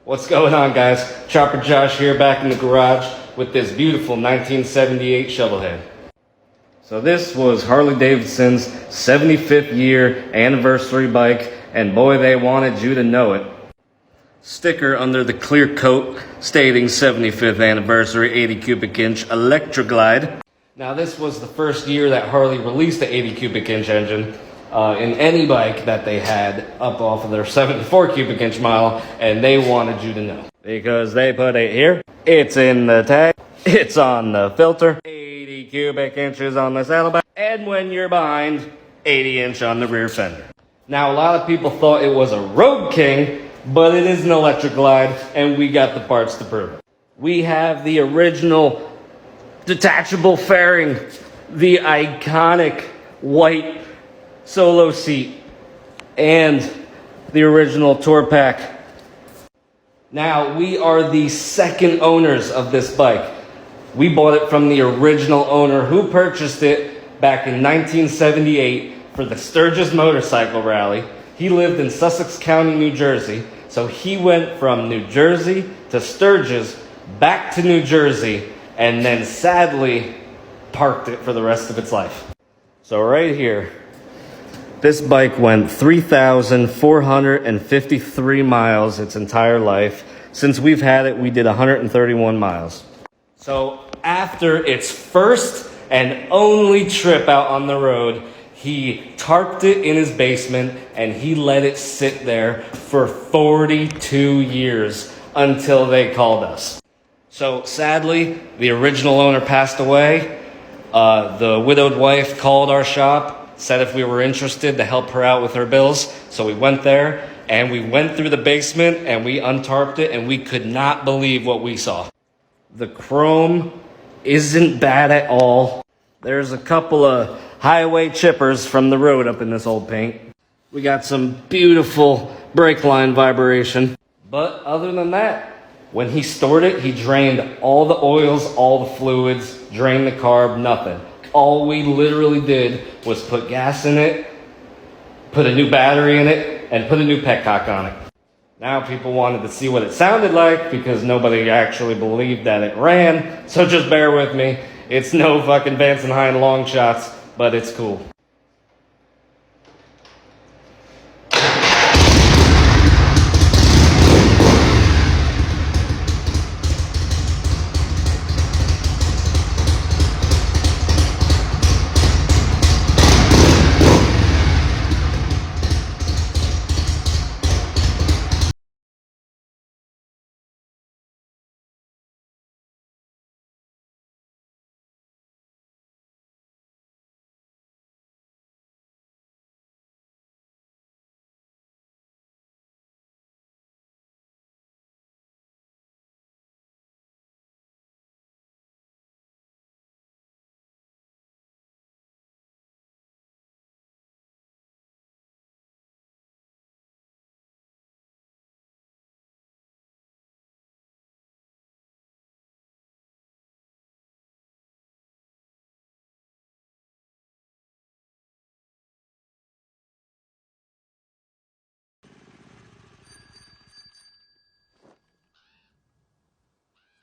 What's going on, guys? Chopper Josh here, back in the garage with this beautiful 1978 Shovelhead. So this was Harley Davidson's 75th year anniversary bike, and boy, they wanted you to know it. Sticker under the clear coat stating 75th anniversary 80 cubic inch Electroglide. Now this was the first year that Harley released the 80 cubic inch engine in any bike that they had up off of their 74 cubic inch model, and they wanted you to know. Because they put it here, it's in the tag, it's on the filter, 80 cubic inches on the saddlebag, and when you're behind, 80 inch on the rear fender. Now a lot of people thought it was a Road King, but it is an Electroglide, and we got the parts to prove it. We have the original detachable fairing, the iconic white solo seat, and the original tour pack. Now, we are the second owners of this bike. We bought it from the original owner who purchased it back in 1978 for the Sturgis Motorcycle Rally. He lived in Sussex County, New Jersey, so he went from New Jersey to Sturgis, back to New Jersey, and then sadly parked it for the rest of its life. So right here, this bike went 3,453 miles its entire life. Since we've had it, we did 131 miles. So after its first and only trip out on the road, he tarped it in his basement and he let it sit there for 42 years until they called us. So sadly, the original owner passed away. The widowed wife called our shop, said if we were interested to help her out with her bills. So we went there and we went through the basement and we untarped it, and we could not believe what we saw. The chrome isn't bad at all. There's a couple of highway chippers from the road up in this old paint. We got some beautiful brake line vibration. But other than that, when he stored it, he drained all the oils, all the fluids, drained the carb, nothing. All we literally did was put gas in it, put a new battery in it, and put a new petcock on it. Now people wanted to see what it sounded like because nobody actually believed that it ran, so just bear with me. It's no fucking Vance and Hine long shots, but it's cool.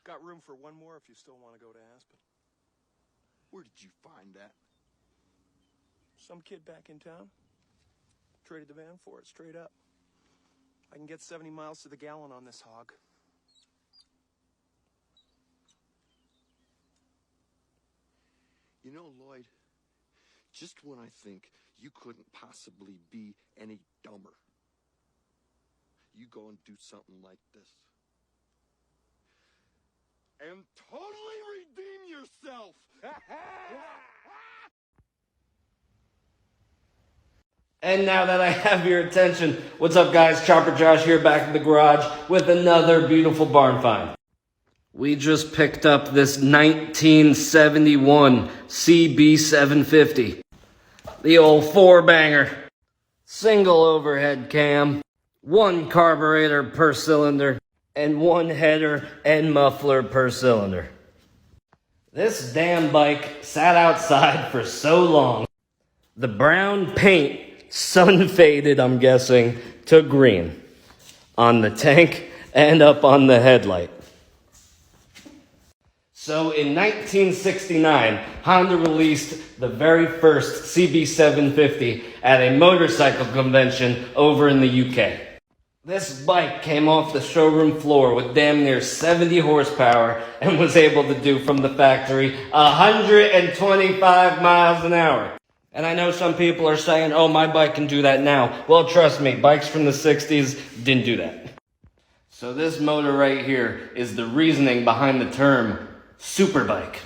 Got room for one more if you still want to go to Aspen. Where did you find that? Some kid back in town traded the van for it, straight up. I can get 70 miles to the gallon on this hog. You know, Lloyd, just when I think you couldn't possibly be any dumber, you go and do something like this. And totally redeem yourself! And now that I have your attention, what's up, guys? Chopper Josh here, back in the garage with another beautiful barn find. We just picked up this 1971 CB750. The old four-banger. Single overhead cam, one carburetor per cylinder, and one header and muffler per cylinder. This damn bike sat outside for so long. The brown paint sun faded, I'm guessing, to green on the tank and up on the headlight. So in 1969, Honda released the very first CB750 at a motorcycle convention over in the UK. This bike came off the showroom floor with damn near 70 horsepower and was able to do from the factory 125 miles an hour. And I know some people are saying, oh, my bike can do that now. Well, trust me, bikes from the 60s didn't do that. So this motor right here is the reasoning behind the term superbike.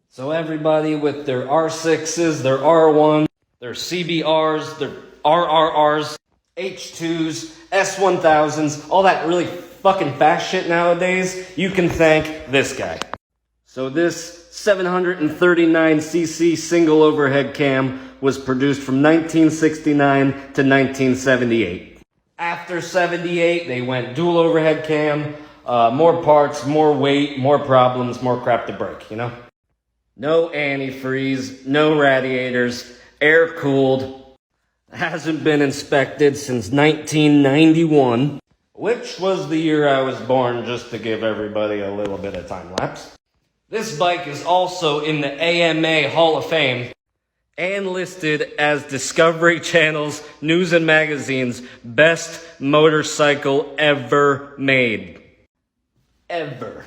So everybody with their R6s, their R1s, their CBRs, their RRRs, H2s, S1000s, all that really fucking fast shit nowadays, you can thank this guy. So this 739cc single overhead cam was produced from 1969 to 1978. After 78, they went dual overhead cam, more parts, more weight, more problems, more crap to break, you know? No antifreeze, no radiators, air cooled. Hasn't been inspected since 1991, which was the year I was born, just to give everybody a little bit of time lapse. This bike is also in the AMA Hall of Fame and listed as Discovery Channel's News and Magazine's best motorcycle ever made. Ever.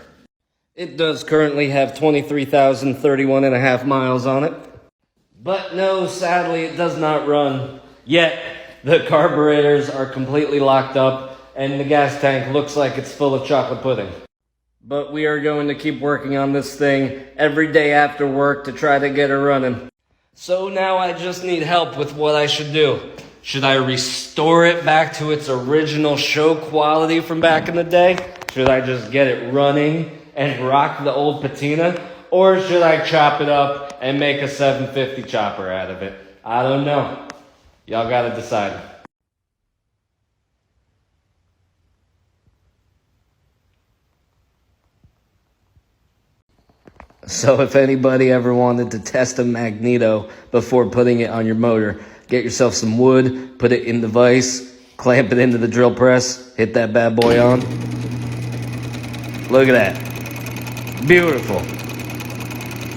It does currently have 23,031 and a half miles on it. But no, sadly, it does not run. Yet, the carburetors are completely locked up, and the gas tank looks like it's full of chocolate pudding. But we are going to keep working on this thing every day after work to try to get it running. So now I just need help with what I should do. Should I restore it back to its original show quality from back in the day? Should I just get it running and rock the old patina? Or should I chop it up and make a 750 chopper out of it? I don't know. Y'all gotta decide. So if anybody ever wanted to test a magneto before putting it on your motor, get yourself some wood, put it in the vise, clamp it into the drill press, hit that bad boy on. Look at that. Beautiful.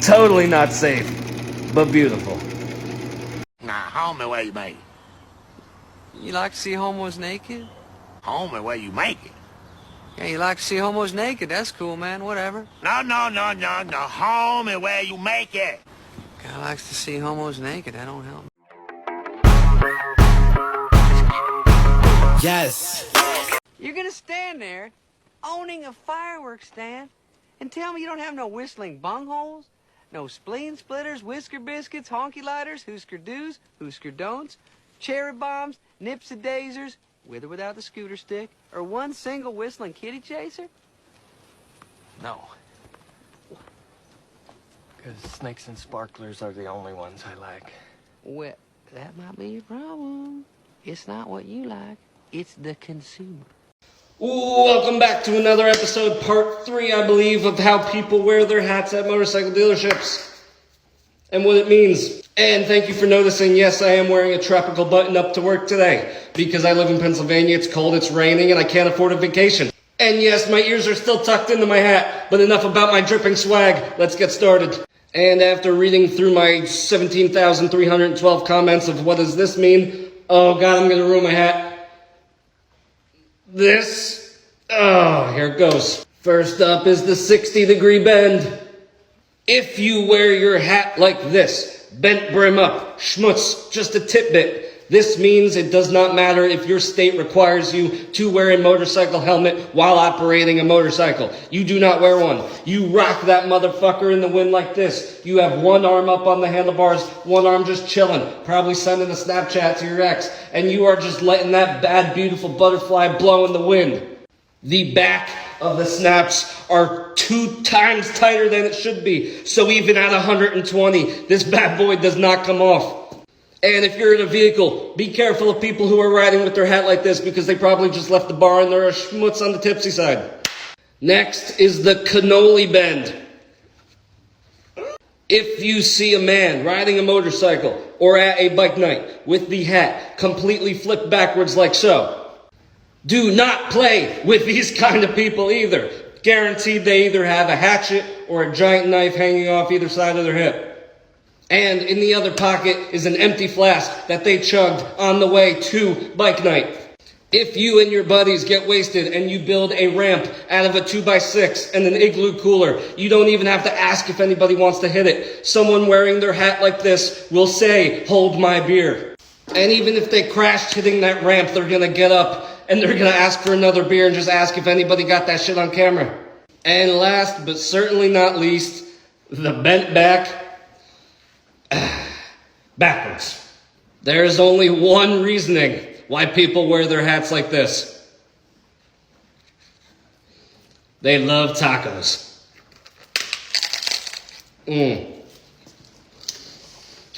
Totally not safe, but beautiful. Now, homie, where you make it? You like to see homos naked? Homie, where you make it? Yeah, you like to see homos naked. That's cool, man. Whatever. No. Homie, where you make it? Guy likes to see homos naked. That don't help. Yes. You're gonna stand there, owning a fireworks stand, and tell me you don't have no whistling bungholes, no spleen splitters, whisker biscuits, honky lighters, hoosker do's, hoosker don'ts, cherry bombs, nipsy daisers, with or without the scooter stick, or one single whistling kitty chaser? No. Because snakes and sparklers are the only ones I like. Well, that might be your problem. It's not what you like, it's the consumer. Welcome back to another episode, part 3, I believe, of how people wear their hats at motorcycle dealerships and what it means. And thank you for noticing, yes, I am wearing a tropical button-up to work today because I live in Pennsylvania, it's cold, it's raining, and I can't afford a vacation. And yes, my ears are still tucked into my hat, but enough about my dripping swag. Let's get started. And after reading through my 17,312 comments of what does this mean, oh God, I'm going to ruin my hat. Here it goes. First up is the 60-degree bend. If you wear your hat like this, bent brim up, schmutz, just a tidbit, this means it does not matter if your state requires you to wear a motorcycle helmet while operating a motorcycle. You do not wear one. You rock that motherfucker in the wind like this. You have one arm up on the handlebars, one arm just chilling, probably sending a Snapchat to your ex, and you are just letting that bad, beautiful butterfly blow in the wind. The back of the snaps are 2 times tighter than it should be, so even at 120, this bad boy does not come off. And if you're in a vehicle, be careful of people who are riding with their hat like this because they probably just left the bar and they're a schmutz on the tipsy side. Next is the cannoli bend. If you see a man riding a motorcycle or at a bike night with the hat completely flipped backwards like so, Do not play with these kind of people either. Guaranteed they either have a hatchet or a giant knife hanging off either side of their hip. And in the other pocket is an empty flask that they chugged on the way to bike night. If you and your buddies get wasted and you build a ramp out of a 2x6 and an igloo cooler, you don't even have to ask if anybody wants to hit it. Someone wearing their hat like this will say, "Hold my beer." And even if they crashed hitting that ramp, they're gonna get up and they're gonna ask for another beer and just ask if anybody got that shit on camera. And last, but certainly not least, the bent back backwards. There's only one reasoning why people wear their hats like this. They love tacos. Tune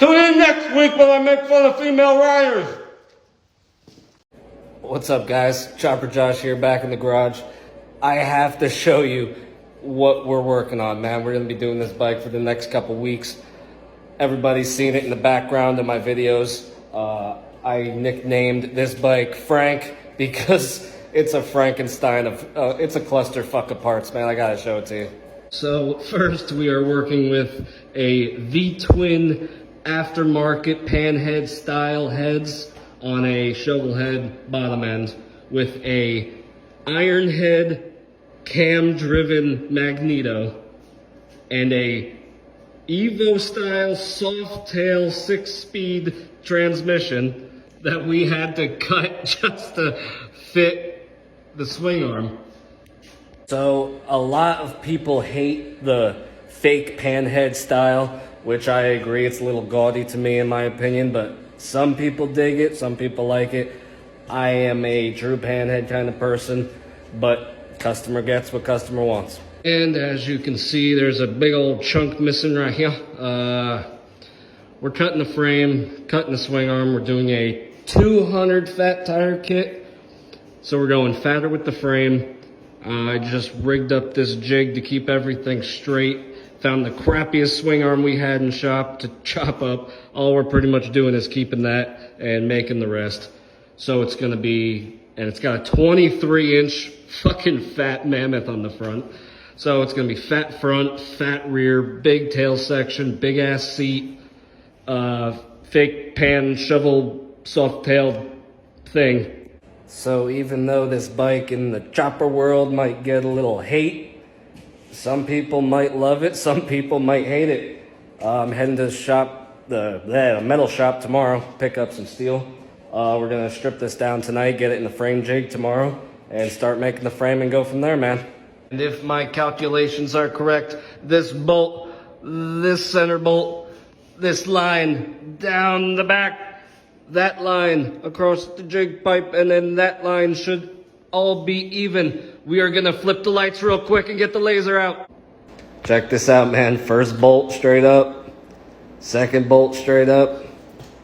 in next week when I make fun of female riders. What's up, guys? Chopper Josh here, back in the garage. I have to show you what we're working on, man. We're going to be doing this bike for the next couple weeks. Everybody's seen it in the background of my videos. I nicknamed this bike Frank because it's a Frankenstein of, it's a clusterfuck of parts, man. I gotta show it to you. So first we are working with a V-twin aftermarket panhead style heads on a Shovelhead bottom end with a iron head cam driven magneto and a Evo style soft tail 6-speed transmission that we had to cut just to fit the swing arm. So a lot of people hate the fake panhead style, which I agree, it's a little gaudy to me in my opinion, but some people dig it, some people like it. I am a true panhead kind of person, but customer gets what customer wants. And as you can see, there's a big old chunk missing right here. We're cutting the frame, cutting the swing arm. We're doing a 200 fat tire kit. So we're going fatter with the frame. I just rigged up this jig to keep everything straight. Found the crappiest swing arm we had in shop to chop up. All we're pretty much doing is keeping that and making the rest. So it's gonna be, and it's got a 23-inch fucking fat mammoth on the front. So it's gonna be fat front, fat rear, big tail section, big ass seat, fake pan shovel soft tail thing. So even though this bike in the chopper world might get a little hate, some people might love it, some people might hate it. I'm heading to the shop, the metal shop tomorrow, pick up some steel. We're gonna strip this down tonight, get it in the frame jig tomorrow, and start making the frame and go from there, man. And if my calculations are correct, this bolt, this center bolt, this line down the back, that line across the jig pipe, and then that line should all be even. We are gonna flip the lights real quick and get the laser out. Check this out, man. First bolt straight up, second bolt straight up,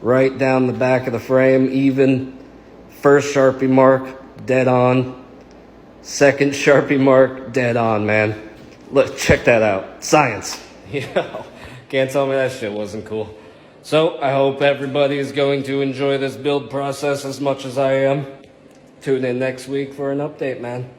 right down the back of the frame, even. First Sharpie mark, dead on. Second Sharpie mark, dead on, man. Look, check that out. Science. Yo, can't tell me that shit wasn't cool. So, I hope everybody is going to enjoy this build process as much as I am. Tune in next week for an update, man.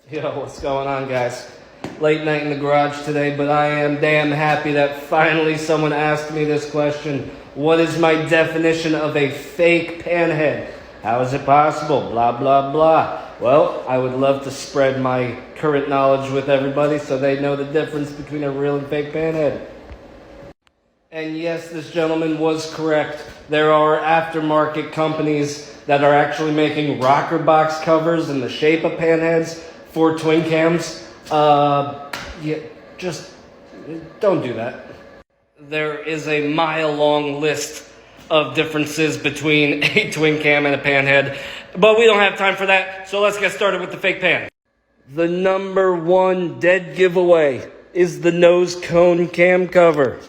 Yo, what's going on, guys? Late night in the garage today, but I am damn happy that finally someone asked me this question. What is my definition of a fake panhead? How is it possible? Blah, blah, blah. Well, I would love to spread my current knowledge with everybody so they know the difference between a real and fake panhead. And yes, this gentleman was correct. There are aftermarket companies that are actually making rocker box covers in the shape of panheads for twin cams. Yeah, just don't do that. There is a mile-long list of differences between a twin cam and a panhead, but we don't have time for that, so let's get started with the fake pan. The number one dead giveaway is the nose cone cam cover.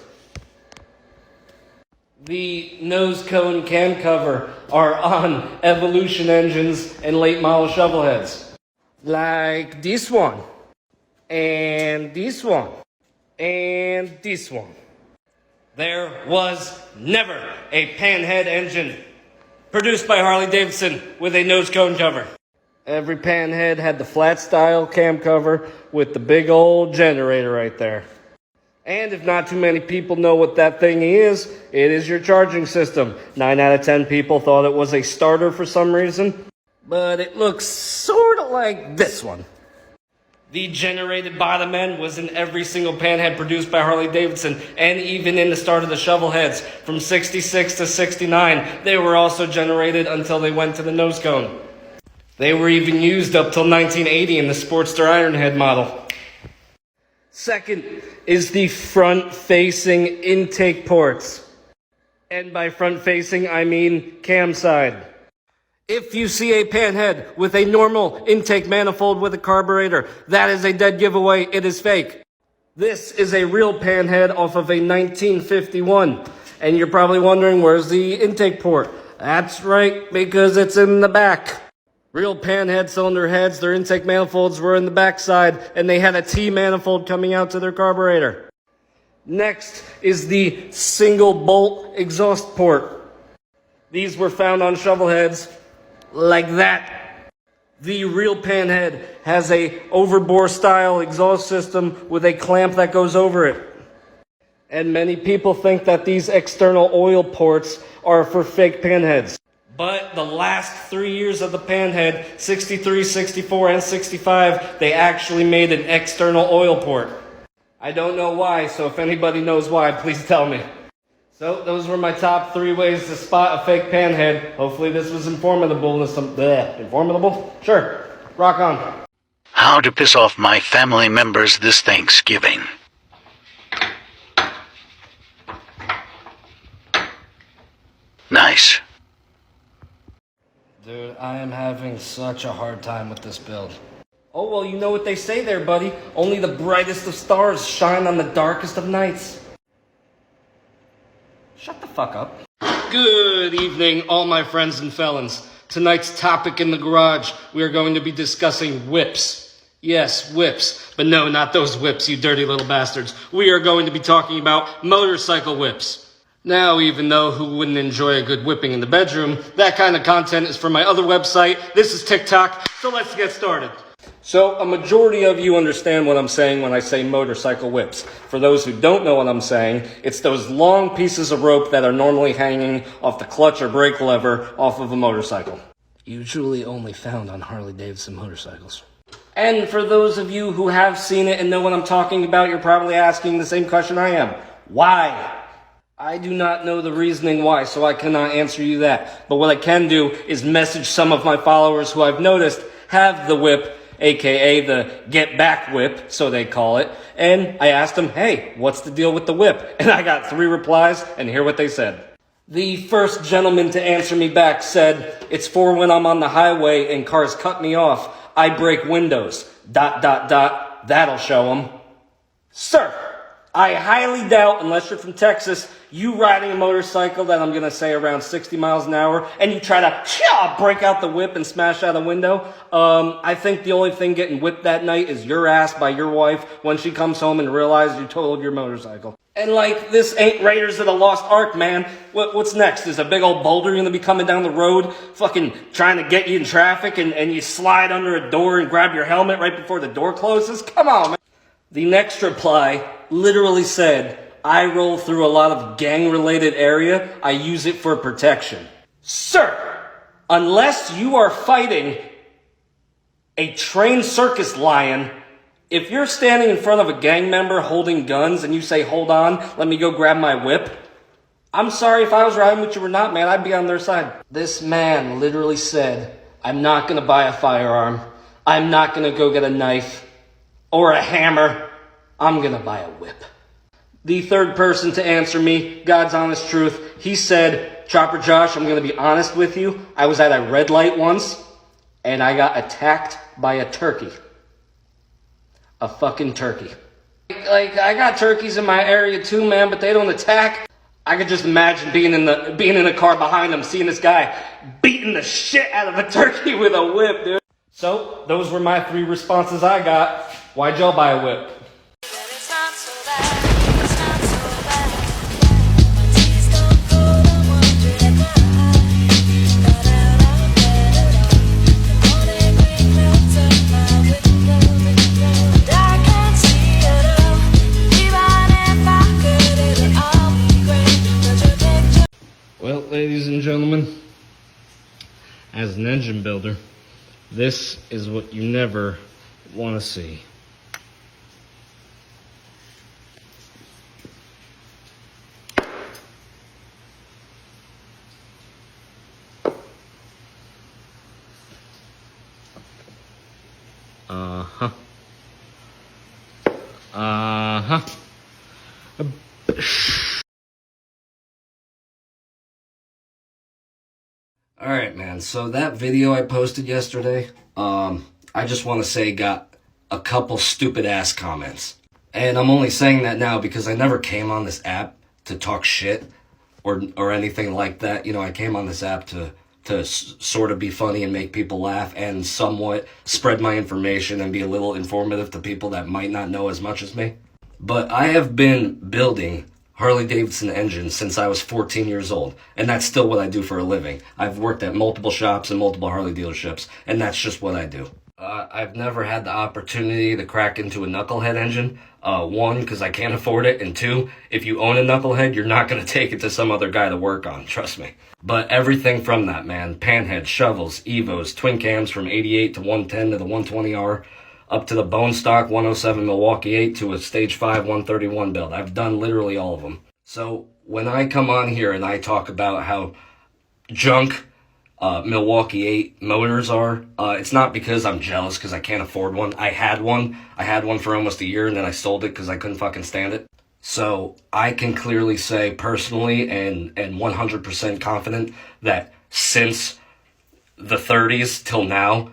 The nose cone cam cover are on Evolution engines and late model Shovelheads. Like this one, and this one, and this one. There was never a panhead engine Produced by Harley Davidson with a nose cone cover. Every Panhead had the flat style cam cover with the big old generator right there. And if not too many people know what that thing is, it is your charging system. 9 out of 10 people thought it was a starter for some reason, but it looks sort of like this one. The generated bottom end was in every single Panhead produced by Harley Davidson, and even in the start of the Shovelheads. From 66 to 69, they were also generated until they went to the nose cone. They were even used up till 1980 in the Sportster Ironhead model. Second is the front-facing intake ports. And by front-facing, I mean cam side. If you see a Panhead with a normal intake manifold with a carburetor, that is a dead giveaway. It is fake. This is a real Panhead off of a 1951. And you're probably wondering, where's the intake port? That's right, because it's in the back. Real Panhead cylinder heads, their intake manifolds were in the backside, and they had a T manifold coming out to their carburetor. Next is the single bolt exhaust port. These were found on Shovelheads like that. The real Panhead has a overbore style exhaust system with a clamp that goes over it. And many people think that these external oil ports are for fake Panheads. But the last 3 years of the Panhead, 63, 64, and 65, they actually made an external oil port. I don't know why, so if anybody knows why, please tell me. So those were my top 3 ways to spot a fake Panhead. Hopefully this was informative. Informative? Sure. Rock on. How to piss off my family members this Thanksgiving. Nice. Dude, I am having such a hard time with this build. Oh, well, you know what they say there, buddy. Only the brightest of stars shine on the darkest of nights. Shut the fuck up. Good evening, all my friends and felons. Tonight's topic in the garage, we are going to be discussing whips. Yes, whips. But no, not those whips, you dirty little bastards. We are going to be talking about motorcycle whips. Now, even though who wouldn't enjoy a good whipping in the bedroom, that kind of content is for my other website. This is TikTok, so let's get started. So, a majority of you understand what I'm saying when I say motorcycle whips. For those who don't know what I'm saying, it's those long pieces of rope that are normally hanging off the clutch or brake lever off of a motorcycle. Usually only found on Harley Davidson motorcycles. And for those of you who have seen it and know what I'm talking about, you're probably asking the same question I am. Why? I do not know the reasoning why, so I cannot answer you that. But what I can do is message some of my followers who I've noticed have the whip, aka the get back whip, so they call it. And I asked them, hey, what's the deal with the whip? And I got 3 replies, and hear what they said. The first gentleman to answer me back said, it's for when I'm on the highway and cars cut me off. I break windows. ... That'll show them. Sir, I highly doubt, unless you're from Texas, you riding a motorcycle that I'm going to say around 60 miles an hour, and you try to break out the whip and smash out a window. I think the only thing getting whipped that night is your ass by your wife when she comes home and realizes you totaled your motorcycle. And like, this ain't Raiders of the Lost Ark, man. What's next? Is a big old boulder going to be coming down the road, fucking trying to get you in traffic, and you slide under a door and grab your helmet right before the door closes? Come on, man. The next reply literally said, I roll through a lot of gang-related area. I use it for protection. Sir, unless you are fighting a trained circus lion, if you're standing in front of a gang member holding guns and you say, hold on, let me go grab my whip, I'm sorry if I was riding with you or not, man, I'd be on their side. This man literally said, I'm not going to buy a firearm. I'm not going to go get a knife or a hammer. I'm going to buy a whip. The third person to answer me, God's honest truth, he said, Chopper Josh, I'm going to be honest with you. I was at a red light once, and I got attacked by a turkey. A fucking turkey. Like, I got turkeys in my area too, man, but they don't attack. I could just imagine being in the car behind them, seeing this guy beating the shit out of a turkey with a whip, dude. So, those were my 3 responses I got. Why'd y'all buy a whip? engine builder, this is what you never want to see. Uh-huh. Uh-huh. Alright, man, so that video I posted yesterday, I just want to say got a couple stupid ass comments. And I'm only saying that now because I never came on this app to talk shit or anything like that. You know, I came on this app to sort of be funny and make people laugh and somewhat spread my information and be a little informative to people that might not know as much as me. But I have been building Harley Davidson engines since I was 14 years old, and that's still what I do for a living. I've worked at multiple shops and multiple Harley dealerships, and that's just what I do. I've never had the opportunity to crack into a knucklehead engine. One, because I can't afford it, and two, if you own a knucklehead, you're not going to take it to some other guy to work on, trust me. But everything from that, man, panheads, shovels, evos, twin cams from 88 to 110 to the 120R, up to the bone stock 107 Milwaukee-Eight to a stage 5 131 build. I've done literally all of them. So when I come on here and I talk about how junk Milwaukee-Eight motors are, it's not because I'm jealous because I can't afford one. I had one for almost a year and then I sold it because I couldn't fucking stand it. So I can clearly say personally and 100% confident that since the 30s till now,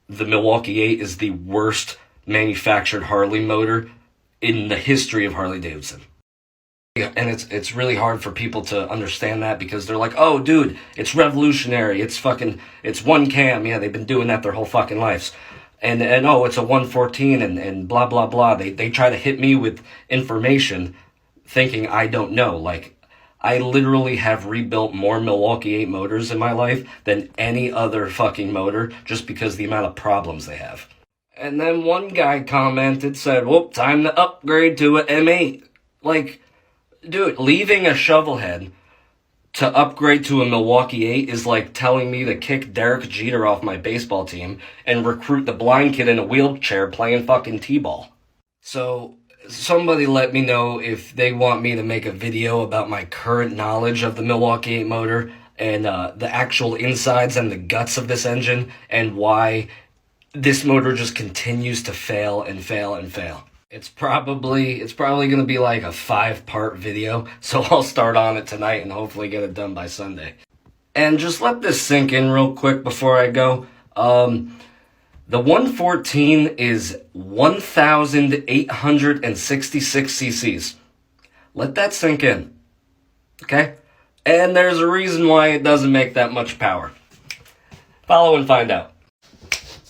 the Milwaukee-Eight is the worst manufactured Harley motor in the history of Harley Davidson. And it's really hard for people to understand that because they're like, oh, dude, it's revolutionary. It's one cam. Yeah, they've been doing that their whole fucking lives. And oh, it's a 114 and blah, blah, blah. They try to hit me with information thinking I don't know. Like, I literally have rebuilt more Milwaukee-Eight motors in my life than any other fucking motor just because of the amount of problems they have. And then one guy commented, said, whoop, time to upgrade to a M8. Like, dude, leaving a Shovelhead to upgrade to a Milwaukee-Eight is like telling me to kick Derek Jeter off my baseball team and recruit the blind kid in a wheelchair playing fucking t-ball. So somebody let me know if they want me to make a video about my current knowledge of the Milwaukee-Eight motor and the actual insides and the guts of this engine and why this motor just continues to fail and fail and fail. It's probably going to be like a 5-part video, so I'll start on it tonight and hopefully get it done by Sunday. And just let this sink in real quick before I go. The 114 is 1,866 cc's. Let that sink in, okay? And there's a reason why it doesn't make that much power. Follow and find out.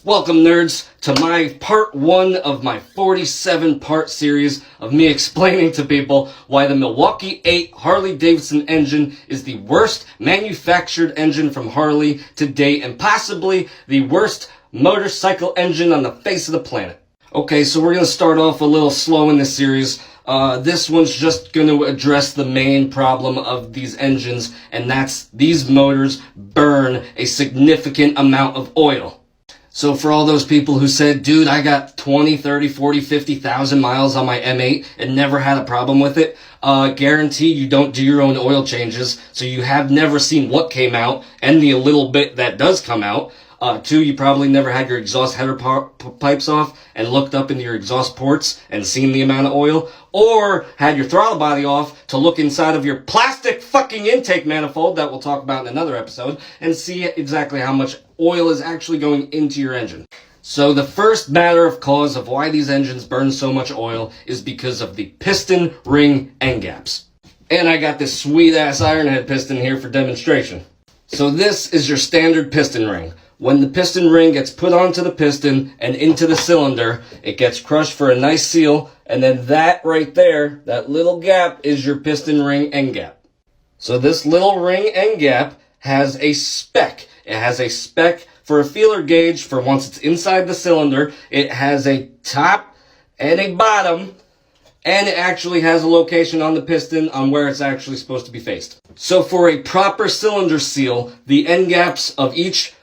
Welcome, nerds, to my part 1 of my 47-part series of me explaining to people why the Milwaukee-Eight Harley Davidson engine is the worst manufactured engine from Harley to date and possibly the worst motorcycle engine on the face of the planet. Okay, so we're going to start off a little slow in this series. This one's just going to address the main problem of these engines, and that's these motors burn a significant amount of oil. So for all those people who said, dude, I got 20, 30, 40, 50,000 miles on my M8 and never had a problem with it, guarantee you don't do your own oil changes, so you have never seen what came out and the little bit that does come out. 2, you probably never had your exhaust header pipes off and looked up into your exhaust ports and seen the amount of oil, or had your throttle body off to look inside of your plastic fucking intake manifold that we'll talk about in another episode and see exactly how much oil is actually going into your engine. So the first matter of cause of why these engines burn so much oil is because of the piston ring end gaps. And I got this sweet ass iron head piston here for demonstration. So this is your standard piston ring. When the piston ring gets put onto the piston and into the cylinder, it gets crushed for a nice seal, and then that right there, that little gap, is your piston ring end gap. So this little ring end gap has a spec. It has a spec for a feeler gauge for once it's inside the cylinder. It has a top and a bottom, and it actually has a location on the piston on where it's actually supposed to be faced. So for a proper cylinder seal, the end gaps of each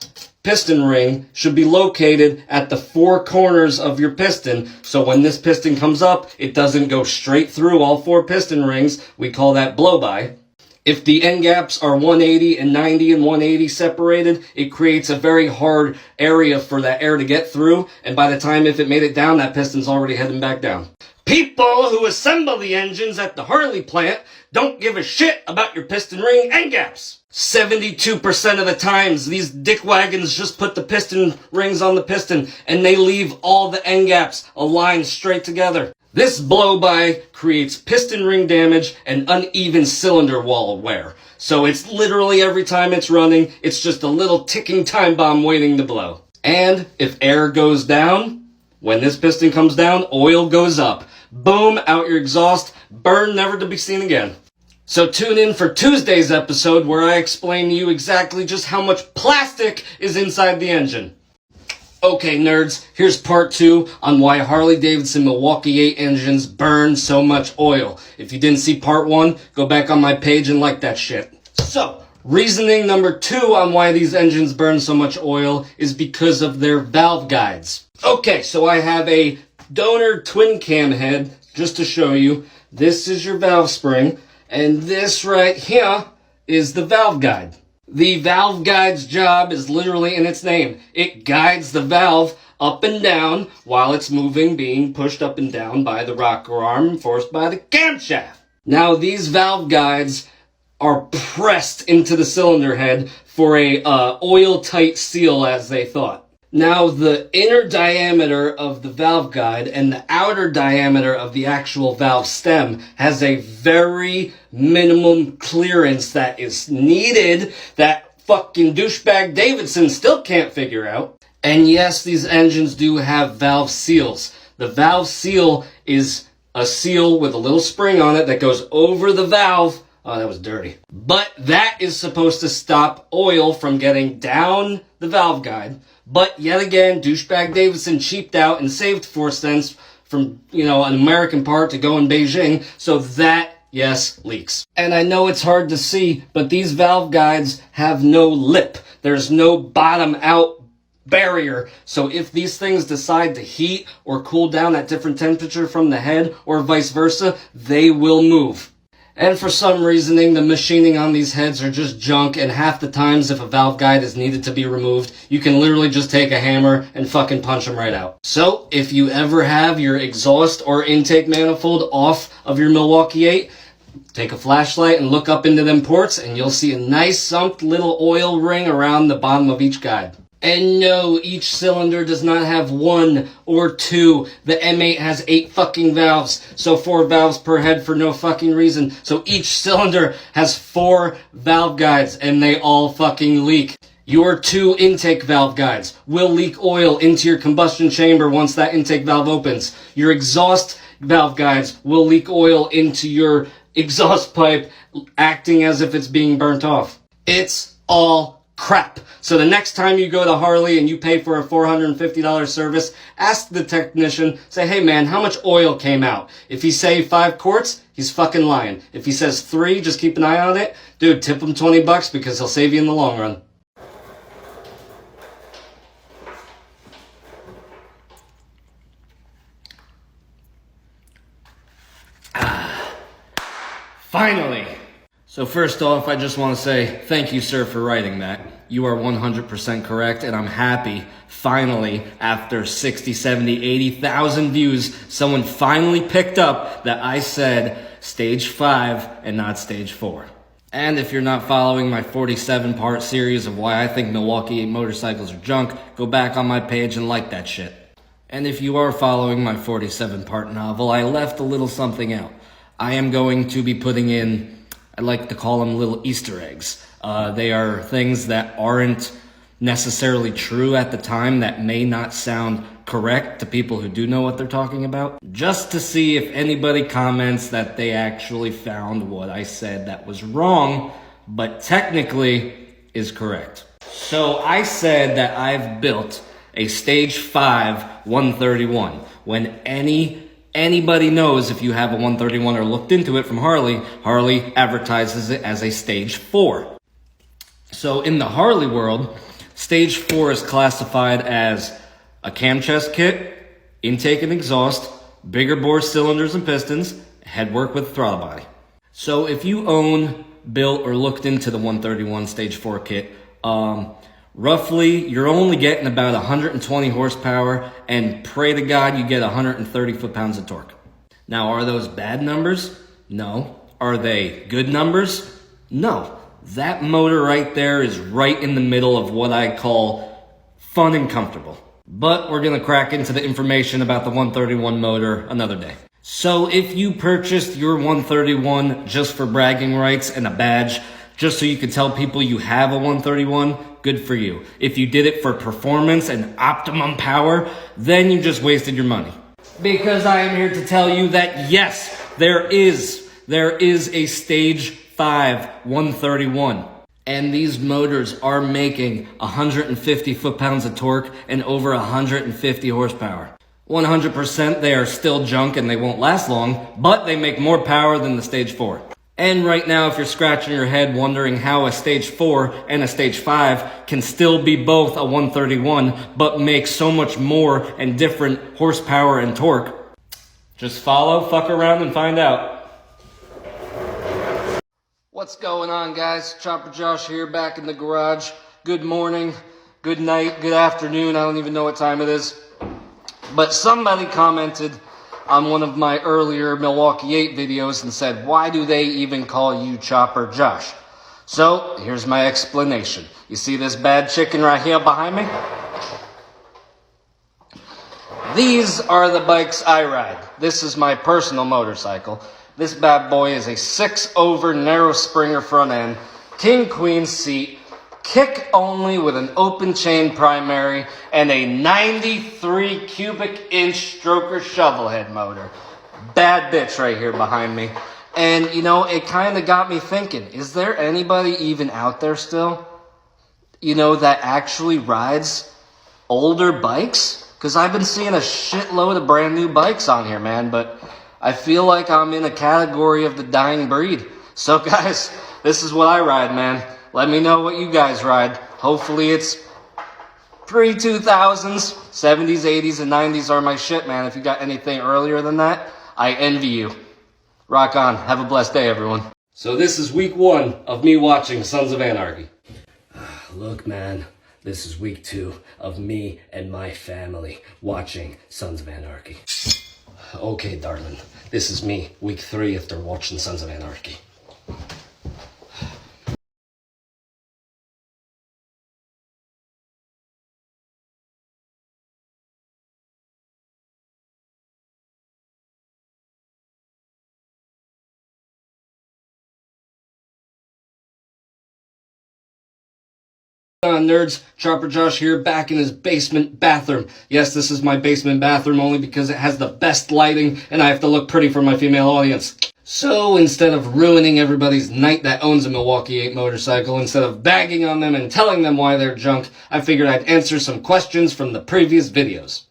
piston ring should be located at the four corners of your piston. So when this piston comes up, it doesn't go straight through all four piston rings. We call that blow-by. If the end gaps are 180 and 90 and 180 separated, it creates a very hard area for that air to get through. And by the time if it made it down, that piston's already heading back down. People who assemble the engines at the Harley plant don't give a shit about your piston ring end gaps. 72% of the times, these dickwagons just put the piston rings on the piston and they leave all the end gaps aligned straight together. This blow-by creates piston ring damage and uneven cylinder wall wear. So it's literally every time it's running, it's just a little ticking time bomb waiting to blow. And if air goes down, when this piston comes down, oil goes up. Boom, out your exhaust, burn never to be seen again. So tune in for Tuesday's episode where I explain to you exactly just how much plastic is inside the engine. Okay, nerds, here's part 2 on why Harley Davidson Milwaukee-Eight engines burn so much oil. If you didn't see part 1, go back on my page and like that shit. So, reasoning number 2 on why these engines burn so much oil is because of their valve guides. Okay, so I have a donor twin cam head just to show you. This is your valve spring, and this right here is the valve guide. The valve guide's job is literally in its name. It guides the valve up and down while it's moving, being pushed up and down by the rocker arm forced by the camshaft. Now, these valve guides are pressed into the cylinder head for a oil-tight seal, as they thought. Now, the inner diameter of the valve guide and the outer diameter of the actual valve stem has a very minimum clearance that is needed that fucking douchebag Davidson still can't figure out. And yes, these engines do have valve seals. The valve seal is a seal with a little spring on it that goes over the valve. Oh, that was dirty. But that is supposed to stop oil from getting down the valve guide. But yet again, douchebag Davidson cheaped out and saved 4 cents from, an American part to go in Beijing. So that, yes, leaks. And I know it's hard to see, but these valve guides have no lip. There's no bottom out barrier. So if these things decide to heat or cool down at different temperature from the head or vice versa, they will move. And for some reasoning, the machining on these heads are just junk, and half the times if a valve guide is needed to be removed, you can literally just take a hammer and fucking punch them right out. So, if you ever have your exhaust or intake manifold off of your Milwaukee-Eight, take a flashlight and look up into them ports, and you'll see a nice sumped little oil ring around the bottom of each guide. And no, each cylinder does not have 1 or 2. The M8 has 8 fucking valves, so 4 valves per head for no fucking reason. So each cylinder has 4 valve guides, and they all fucking leak. Your 2 intake valve guides will leak oil into your combustion chamber once that intake valve opens. Your exhaust valve guides will leak oil into your exhaust pipe, acting as if it's being burnt off. It's all crap. So the next time you go to Harley and you pay for a $450 service, ask the technician, say, hey man, how much oil came out? If he say 5 quarts, he's fucking lying. If he says 3, just keep an eye on it. Dude, tip him $20 because he'll save you in the long run. Finally! So first off, I just want to say thank you, sir, for writing that. You are 100% correct, and I'm happy, finally, after 60, 70, 80,000 views, someone finally picked up that I said stage 5 and not stage 4. And if you're not following my 47-part series of why I think Milwaukee-Eight motorcycles are junk, go back on my page and like that shit. And if you are following my 47-part novel, I left a little something out. I am going to be putting in, I like to call them little Easter eggs. They are things that aren't necessarily true at the time, that may not sound correct to people who do know what they're talking about, just to see if anybody comments that they actually found what I said that was wrong, but technically is correct. So I said that I've built a stage 5 131. When anybody knows, if you have a 131 or looked into it from Harley, Harley advertises it as a stage 4. So in the Harley world, Stage 4 is classified as a cam chest kit, intake and exhaust, bigger bore cylinders and pistons, headwork with throttle body. So if you own, built, or looked into the 131 Stage 4 kit, roughly you're only getting about 120 horsepower, and pray to God you get 130 foot-pounds of torque. Now, are those bad numbers? No. Are they good numbers? No. That motor right there is right in the middle of what I call fun and comfortable. But we're going to crack into the information about the 131 motor another day. So if you purchased your 131 just for bragging rights and a badge, just so you could tell people you have a 131, good for you. If you did it for performance and optimum power, then you just wasted your money. Because I am here to tell you that yes, there is a Stage 5 131. And these motors are making 150 foot-pounds of torque and over 150 horsepower. 100% they are still junk and they won't last long, but they make more power than the Stage 4. And right now, if you're scratching your head wondering how a Stage 4 and a Stage 5 can still be both a 131, but make so much more and different horsepower and torque, just follow, fuck around, and find out. What's going on, guys? Chopper Josh here, back in the garage. Good morning, good night, good afternoon. I don't even know what time it is. But somebody commented on one of my earlier Milwaukee-Eight videos and said, why do they even call you Chopper Josh? So, here's my explanation. You see this bad chicken right here behind me? These are the bikes I ride. This is my personal motorcycle. This bad boy is a 6-over narrow springer front end, king queen seat, kick only with an open chain primary, and a 93 cubic inch stroker Shovelhead motor. Bad bitch right here behind me. And you know, it kind of got me thinking, is there anybody even out there still, you know, that actually rides older bikes? Because I've been seeing a shitload of brand new bikes on here, man, but I feel like I'm in a category of the dying breed. So guys, this is what I ride, man. Let me know what you guys ride. Hopefully it's pre-2000s, 70s, 80s, and 90s are my shit, man. If you got anything earlier than that, I envy you. Rock on. Have a blessed day, everyone. So this is week 1 of me watching Sons of Anarchy. Look, man, this is week 2 of me and my family watching Sons of Anarchy. Okay, darling, this is me, week 3 after watching Sons of Anarchy. Nerds, Chopper Josh here, back in his basement bathroom. Yes, this is my basement bathroom only because it has the best lighting and I have to look pretty for my female audience. So instead of ruining everybody's night that owns a Milwaukee-Eight motorcycle, instead of bagging on them and telling them why they're junk, I figured I'd answer some questions from the previous videos.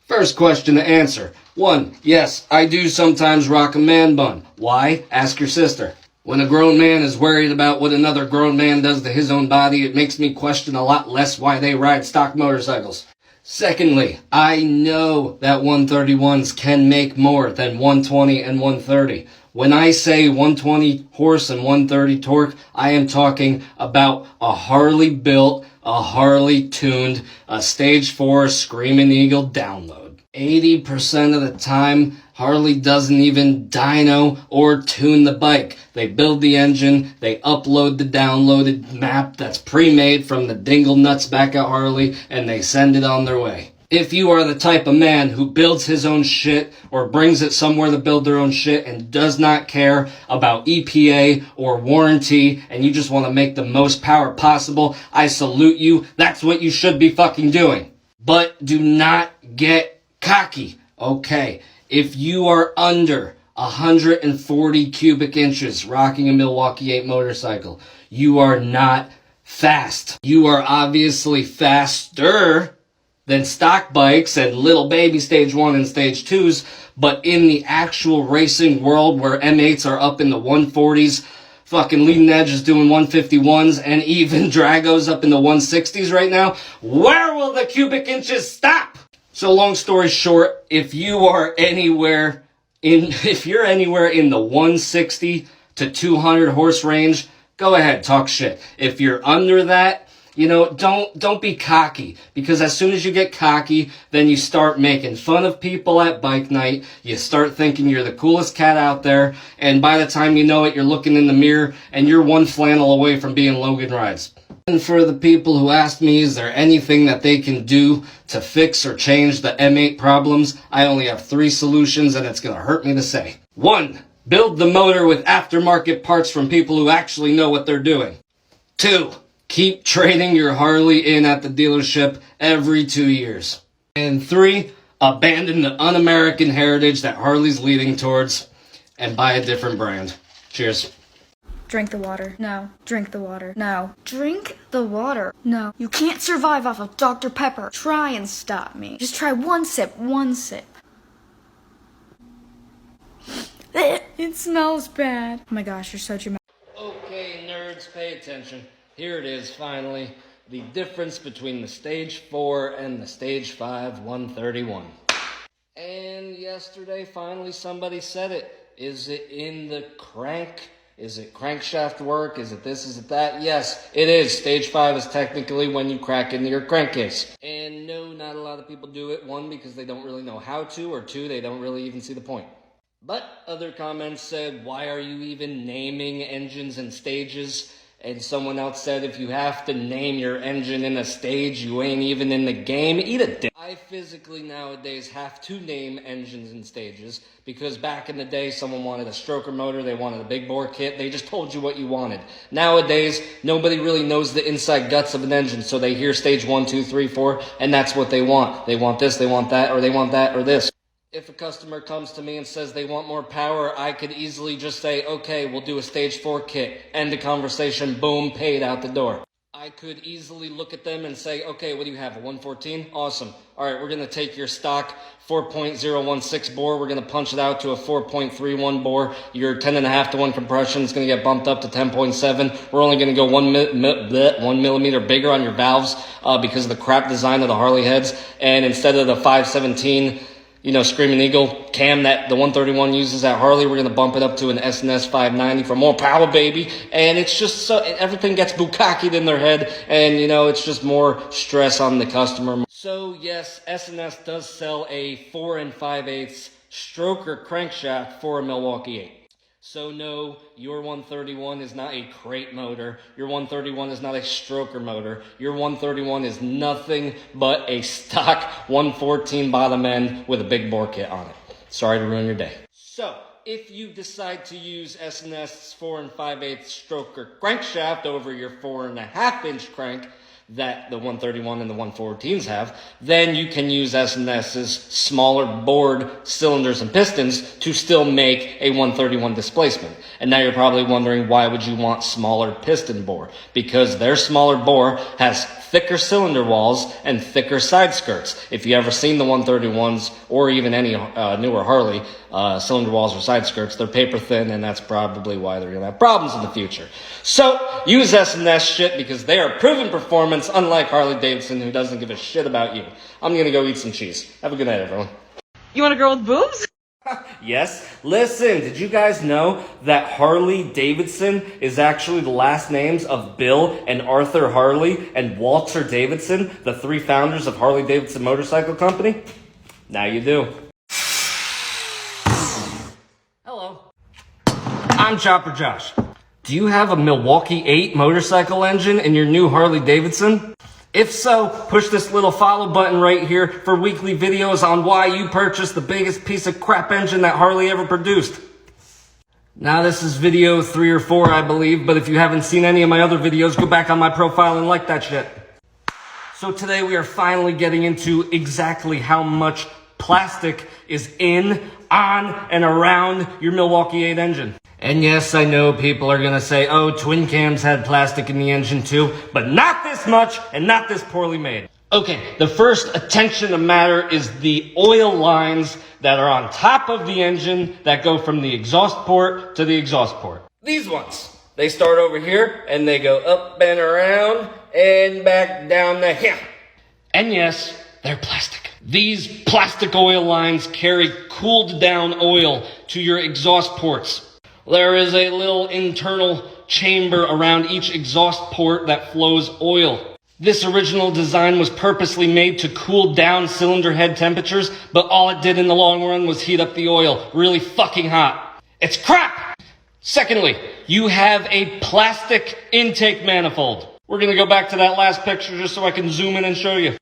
First question to answer. 1. Yes, I do sometimes rock a man bun. Why? Ask your sister. When a grown man is worried about what another grown man does to his own body, it makes me question a lot less why they ride stock motorcycles. Secondly, I know that 131s can make more than 120 and 130. When I say 120 horse and 130 torque, I am talking about a Harley built, a Harley tuned, a Stage 4 Screaming Eagle download. 80% of the time, Harley doesn't even dyno or tune the bike. They build the engine, they upload the downloaded map that's pre-made from the dingle nuts back at Harley, and they send it on their way. If you are the type of man who builds his own shit or brings it somewhere to build their own shit and does not care about EPA or warranty and you just want to make the most power possible, I salute you. That's what you should be fucking doing. But do not get cocky, okay? If you are under 140 cubic inches rocking a Milwaukee-Eight motorcycle, you are not fast. You are obviously faster than stock bikes and little baby Stage 1 and Stage 2s, but in the actual racing world where M8s are up in the 140s, fucking leading edge is doing 151s and even Dragos up in the 160s right now. Where will the cubic inches stop? So long story short, if you're anywhere in the 160 to 200 horse range, go ahead, talk shit. If you're under that, you know, don't be cocky, because as soon as you get cocky, then you start making fun of people at bike night. You start thinking you're the coolest cat out there, and by the time you know it, you're looking in the mirror and you're one flannel away from being Logan Rides. And for the people who ask me, is there anything that they can do to fix or change the M8 problems? I only have 3 solutions, and it's gonna hurt me to say. 1. Build the motor with aftermarket parts from people who actually know what they're doing. 2. Keep trading your Harley in at the dealership every 2 years. And 3, abandon the un-American heritage that Harley's leading towards and buy a different brand. Cheers. Drink the water. No. Drink the water. No. Drink the water. No. You can't survive off of Dr. Pepper. Try and stop me. Just try one sip. One sip. It smells bad. Oh my gosh, you're so dramatic. Okay, nerds, pay attention. Here it is, finally. The difference between the Stage 4 and the Stage 5 131. And yesterday, finally, somebody said it. Is it in the crank? Is it crankshaft work? Is it this? Is it that? Yes, it is. Stage 5 is technically when you crack into your crankcase. And no, not a lot of people do it. 1, because they don't really know how to, or 2, they don't really even see the point. But other comments said, why are you even naming engines and stages? And someone else said, if you have to name your engine in a stage, you ain't even in the game. Eat a dick. I physically nowadays have to name engines and stages, because back in the day, someone wanted a stroker motor, they wanted a big bore kit, they just told you what you wanted. Nowadays, nobody really knows the inside guts of an engine, so they hear stage 1, 2, 3, 4, and that's what they want. They want this, they want that, or they want that, or this. If a customer comes to me and says they want more power, I could easily just say, okay, we'll do a stage 4 kit. End of conversation, boom, paid out the door. I could easily look at them and say, okay, what do you have, a 114? Awesome. All right, we're going to take your stock 4.016 bore. We're going to punch it out to a 4.31 bore. Your 10.5 to 1 compression is going to get bumped up to 10.7. We're only going to go 1 millimeter bigger on your valves because of the crap design of the Harley heads. And instead of the 517... Screaming Eagle cam that the 131 uses at Harley, we're going to bump it up to an S&S 590 for more power, baby. And it's just so, everything gets bukkakied in their head, and, it's just more stress on the customer. So, yes, S&S does sell a 4 5/8 stroker crankshaft for a Milwaukee-Eight. So no, your 131 is not a crate motor. Your 131 is not a stroker motor. Your 131 is nothing but a stock 114 bottom end with a big bore kit on it. Sorry to ruin your day. So, if you decide to use S&S's 4 5/8 stroker crankshaft over your 4.5-inch crank that the 131 and the 114s have, then you can use S&S's smaller bored cylinders and pistons to still make a 131 displacement. And now you're probably wondering, why would you want smaller piston bore? Because their smaller bore has thicker cylinder walls and thicker side skirts. If you ever seen the 131s or even any newer Harley cylinder walls or side skirts, they're paper thin, and that's probably why they're going to have problems in the future. So use S&S shit, because they are proven performance, unlike Harley Davidson, who doesn't give a shit about you. I'm going to go eat some cheese. Have a good night, everyone. You want a girl with boobs? Yes. Listen, did you guys know that Harley Davidson is actually the last names of Bill and Arthur Harley and Walter Davidson, the 3 founders of Harley Davidson Motorcycle Company? Now you do. Hello. I'm Chopper Josh. Do you have a Milwaukee-Eight motorcycle engine in your new Harley Davidson? If so, push this little follow button right here for weekly videos on why you purchased the biggest piece of crap engine that Harley ever produced. Now this is video 3 or 4, I believe, but if you haven't seen any of my other videos, go back on my profile and like that shit. So today we are finally getting into exactly how much plastic is in, on, and around your Milwaukee-Eight engine. And yes, I know people are gonna say, oh, twin cams had plastic in the engine too, but not this much and not this poorly made. Okay, the first attention to matter is the oil lines that are on top of the engine that go from the exhaust port to the exhaust port. These ones. They start over here, and they go up and around, and back down to here. And yes, they're plastic. These plastic oil lines carry cooled down oil to your exhaust ports. There is a little internal chamber around each exhaust port that flows oil. This original design was purposely made to cool down cylinder head temperatures, but all it did in the long run was heat up the oil really fucking hot. It's crap! Secondly, you have a plastic intake manifold. We're gonna go back to that last picture just so I can zoom in and show you.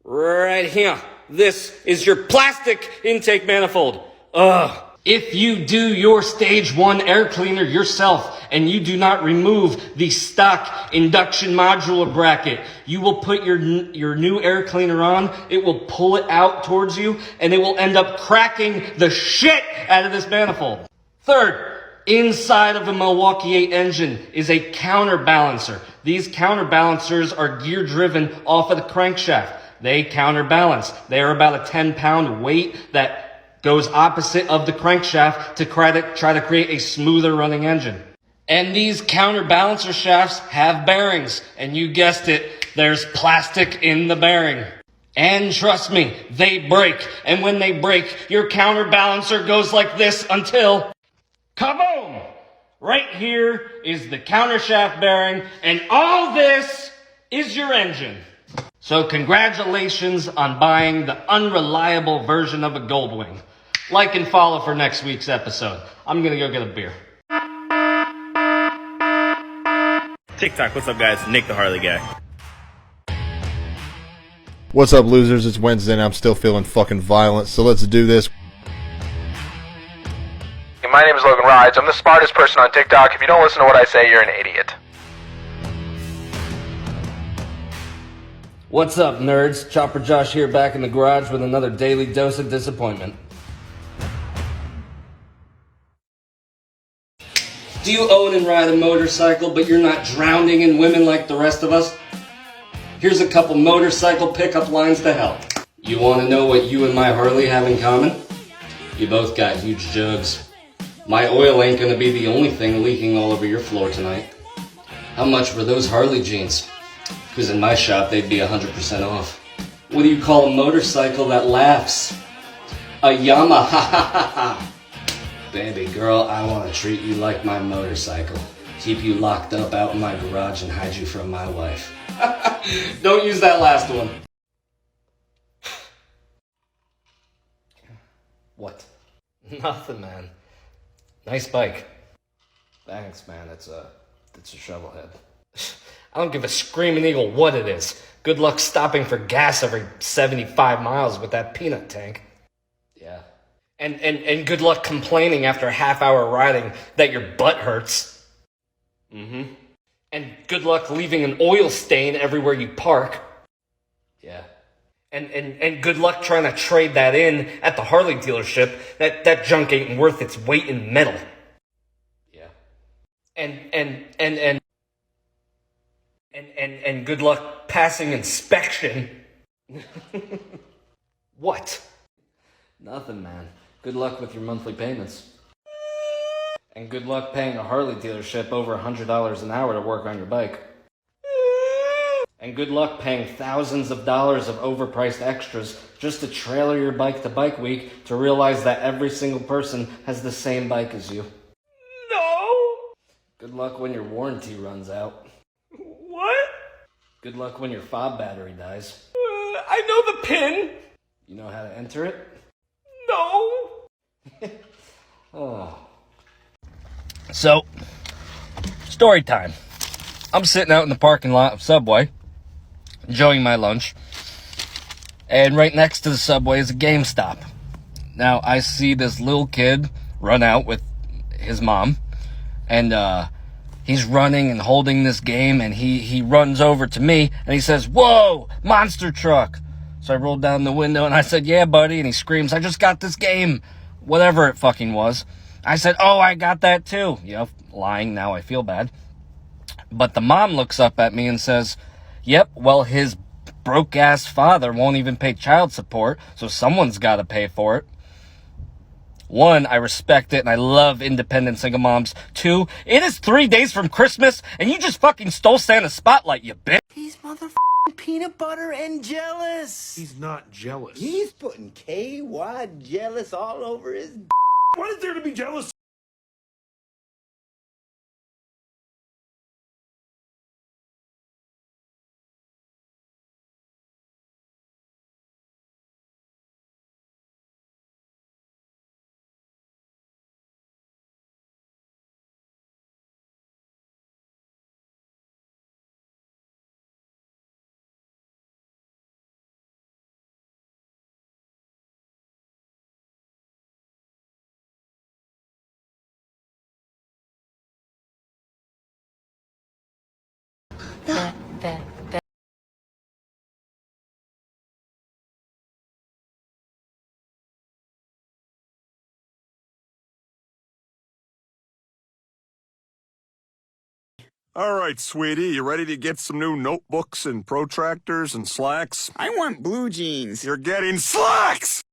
Right here. This is your plastic intake manifold. Ugh. If you do your stage 1 air cleaner yourself and you do not remove the stock induction modular bracket, you will put your new air cleaner on, it will pull it out towards you, and it will end up cracking the shit out of this manifold. Third, inside of a Milwaukee-Eight engine is a counterbalancer. These counterbalancers are gear driven off of the crankshaft. They counterbalance. They are about a 10-pound weight that goes opposite of the crankshaft to try to create a smoother running engine. And these counterbalancer shafts have bearings. And you guessed it, there's plastic in the bearing. And trust me, they break. And when they break, your counterbalancer goes like this until kaboom! Right here is the countershaft bearing, and all this is your engine. So congratulations on buying the unreliable version of a Goldwing. Like and follow for next week's episode. I'm gonna go get a beer. TikTok, what's up guys? Nick the Harley guy. What's up, losers? It's Wednesday and I'm still feeling fucking violent, so let's do this. My name is Logan Rides. I'm the smartest person on TikTok. If you don't listen to what I say, you're an idiot. What's up, nerds? Chopper Josh here, back in the garage with another daily dose of disappointment. Do you own and ride a motorcycle, but you're not drowning in women like the rest of us? Here's a couple motorcycle pickup lines to help. You want to know what you and my Harley have in common? You both got huge jugs. My oil ain't gonna be the only thing leaking all over your floor tonight. How much were those Harley jeans? Because in my shop, they'd be 100% off. What do you call a motorcycle that laughs? A Yamaha. Baby girl, I want to treat you like my motorcycle. Keep you locked up out in my garage and hide you from my wife. Don't use that last one. What? Nothing, man. Nice bike. Thanks, man. It's a Shovelhead. I don't give a screaming eagle what it is. Good luck stopping for gas every 75 miles with that peanut tank. Yeah. And good luck complaining after a half-hour riding that your butt hurts. Mm-hmm. And good luck leaving an oil stain everywhere you park. Yeah. And good luck trying to trade that in at the Harley dealership. That junk ain't worth its weight in metal. Yeah. And good luck passing inspection. What? Nothing, man. Good luck with your monthly payments. And good luck paying a Harley dealership over $100 an hour to work on your bike. And good luck paying thousands of dollars of overpriced extras just to trailer your bike to Bike Week to realize that every single person has the same bike as you. No! Good luck when your warranty runs out. What? Good luck when your fob battery dies. I know the PIN! You know how to enter it? No! Oh. So, story time. I'm sitting out in the parking lot of Subway, enjoying my lunch, and right next to the Subway is a GameStop. Now, I see this little kid run out with his mom, and he's running and holding this game, and he runs over to me, and he says, "Whoa, monster truck!" So I rolled down the window, and I said, "Yeah, buddy," and he screams, "I just got this game," whatever it fucking was. I said, "Oh, I got that too." You know, lying, now I feel bad. But the mom looks up at me and says, "Yep, well, his broke-ass father won't even pay child support, so someone's got to pay for it." 1, I respect it and I love independent single moms. 2, it is 3 days from Christmas and you just fucking stole Santa's spotlight, you bitch. He's motherfucking peanut butter and jealous. He's not jealous. He's putting KY jealous all over his. What is there to be jealous? All right, sweetie, you ready to get some new notebooks and protractors and slacks? I want blue jeans. You're getting slacks!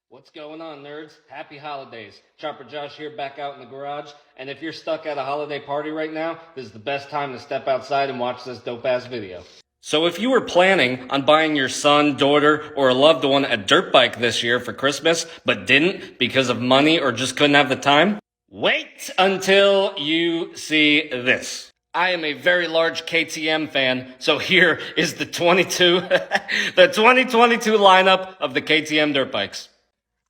What's going on, nerds? Happy holidays. Chopper Josh here, back out in the garage. And if you're stuck at a holiday party right now, this is the best time to step outside and watch this dope-ass video. So if you were planning on buying your son, daughter, or a loved one a dirt bike this year for Christmas, but didn't because of money or just couldn't have the time, wait until you see this. I am a very large KTM fan, so here is the 2022 lineup of the KTM dirt bikes.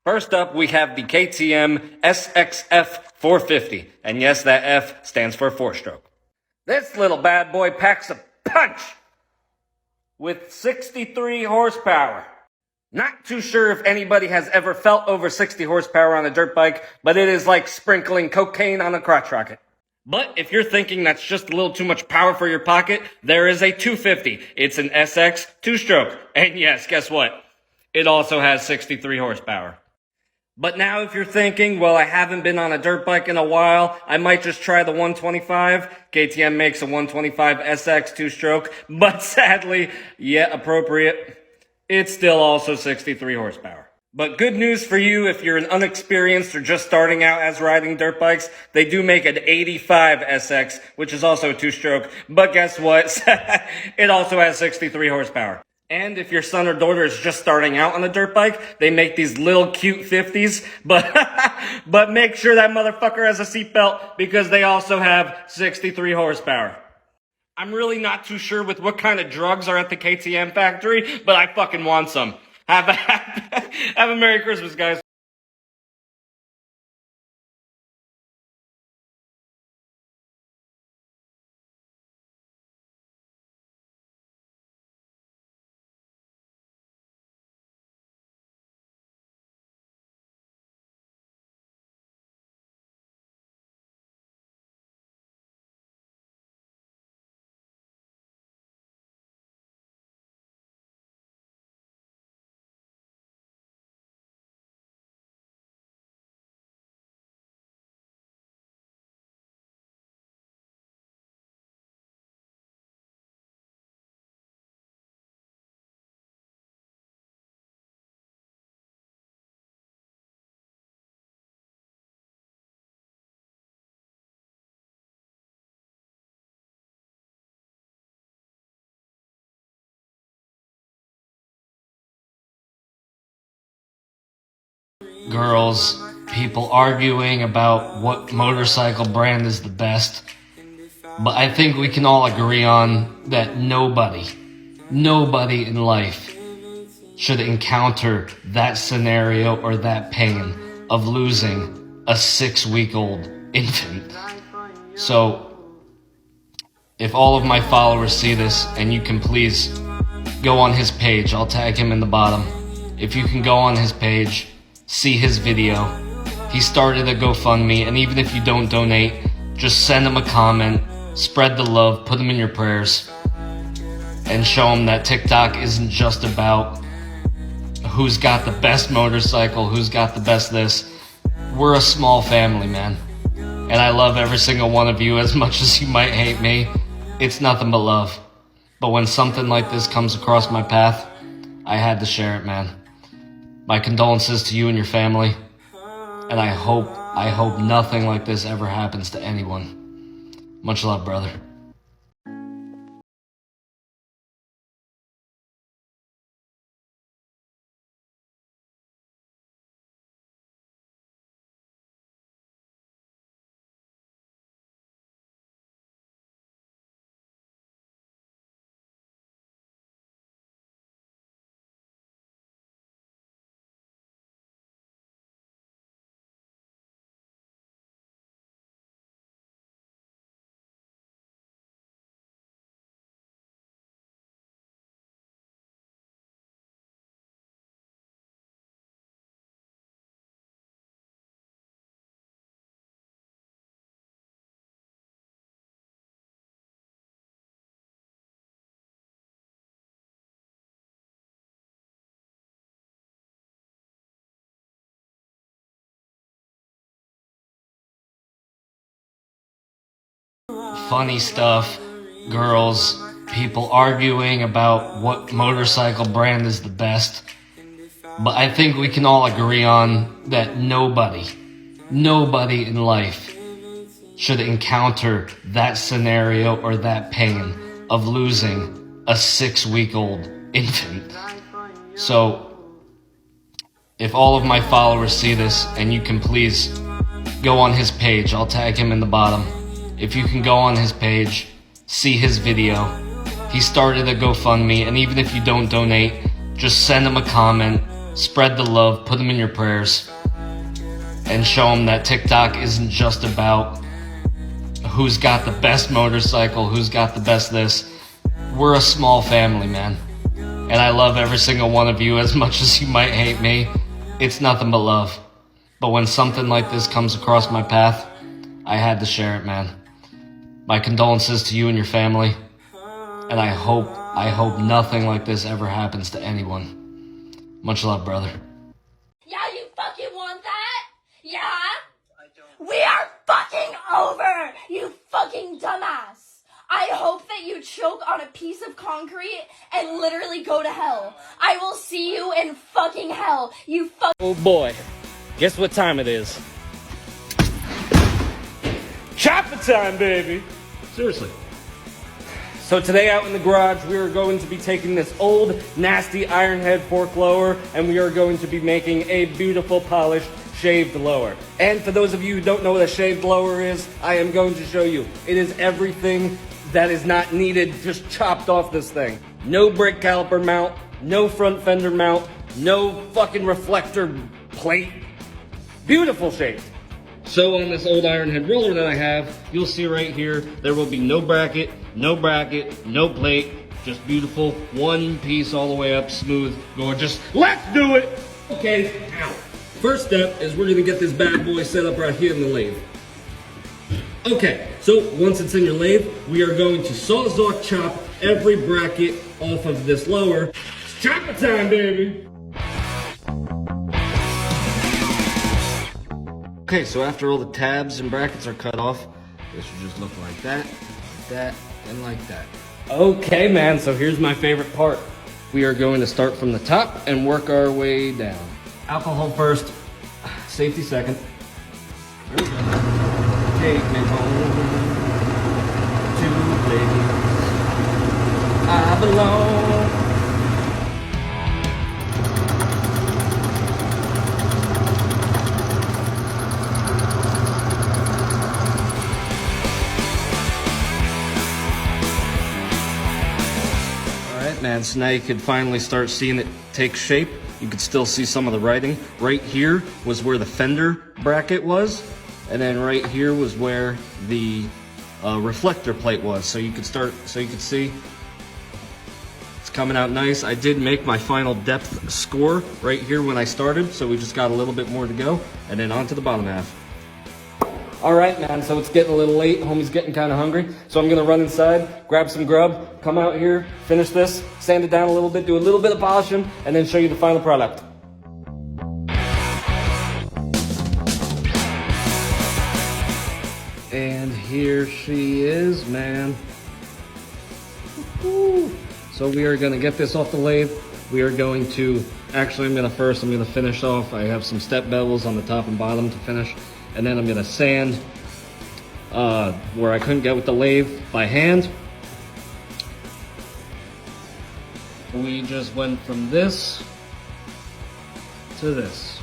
First up, we have the KTM SXF 450, and yes, that F stands for 4-stroke. This little bad boy packs a punch with 63 horsepower. Not too sure if anybody has ever felt over 60 horsepower on a dirt bike, but it is like sprinkling cocaine on a crotch rocket. But if you're thinking that's just a little too much power for your pocket, there is a 250. It's an SX 2-stroke. And yes, guess what? It also has 63 horsepower. But now if you're thinking, well, I haven't been on a dirt bike in a while, I might just try the 125. KTM makes a 125 SX 2-stroke, but sadly, yet appropriate, it's still also 63 horsepower. But good news for you if you're an unexperienced or just starting out as riding dirt bikes, they do make an 85 SX, which is also a 2-stroke. But guess what? It also has 63 horsepower. And if your son or daughter is just starting out on a dirt bike, they make these little cute 50s, but make sure that motherfucker has a seatbelt because they also have 63 horsepower. I'm really not too sure with what kind of drugs are at the KTM factory, but I fucking want some. Have a Merry Christmas, guys. Girls, people arguing about what motorcycle brand is the best. But I think we can all agree on that nobody in life should encounter that scenario or that pain of losing a 6-week-old infant. So, if all of my followers see this, and you can please go on his page, I'll tag him in the bottom. If you can go on his page, see his video. He started a GoFundMe, and even if you don't donate, just send him a comment, spread the love, put him in your prayers, and show him that TikTok isn't just about who's got the best motorcycle, who's got the best this. We're a small family, man. And I love every single one of you as much as you might hate me. It's nothing but love. But when something like this comes across my path, I had to share it, man. My condolences to you and your family. And I hope nothing like this ever happens to anyone. Much love, brother. Funny stuff, girls, people arguing about what motorcycle brand is the best. But I think we can all agree on that nobody in life should encounter that scenario or that pain of losing a 6-week-old infant. So, if all of my followers see this, and you can please go on his page, I'll tag him in the bottom. If you can go on his page, see his video. He started a GoFundMe, and even if you don't donate, just send him a comment, spread the love, put him in your prayers, and show him that TikTok isn't just about who's got the best motorcycle, who's got the best this. We're a small family, man. And I love every single one of you as much as you might hate me. It's nothing but love. But when something like this comes across my path, I had to share it, man. My condolences to you and your family, and I hope nothing like this ever happens to anyone. Much love, brother. Yeah, you fucking want that? Yeah? We are fucking over, you fucking dumbass. I hope that you choke on a piece of concrete and literally go to hell. I will see you in fucking hell, you fuck. Oh boy, guess what time it is? Choppertime, baby! Seriously. So today out in the garage, we are going to be taking this old, nasty Ironhead fork lower, and we are going to be making a beautiful, polished, shaved lower. And for those of you who don't know what a shaved lower is, I am going to show you. It is everything that is not needed, just chopped off this thing. No brake caliper mount, no front fender mount, no fucking reflector plate. Beautiful shaved. So on this old Ironhead roller that I have, you'll see right here, there will be no bracket, no plate, just beautiful, one piece all the way up, smooth, gorgeous. Let's do it! Okay, ow. First step is we're gonna get this bad boy set up right here in the lathe. Okay, so once it's in your lathe, we are going to sawzall chop every bracket off of this lower. It's chopper time, baby! Okay, so after all the tabs and brackets are cut off, this should just look like that, and like that. Okay, man, so here's my favorite part. We are going to start from the top and work our way down. Alcohol first, safety second. There we go. Take me home to the place I belong. Man, so now you could finally start seeing it take shape. You could still see some of the writing. Right here was where the fender bracket was, and then right here was where the reflector plate was. So you could see it's coming out nice. I did make my final depth score right here when I started, so we just got a little bit more to go, and then on to the bottom half. All right, man, so it's getting a little late. Homie's getting kind of hungry. So I'm going to run inside, grab some grub, come out here, finish this, sand it down a little bit, do a little bit of polishing, and then show you the final product. And here she is, man. Woo-hoo. So we are going to get this off the lathe, we are going to, actually I'm going to finish off. I have some step bevels on the top and bottom to finish. And then I'm going to sand where I couldn't get with the lathe by hand. We just went from this to this.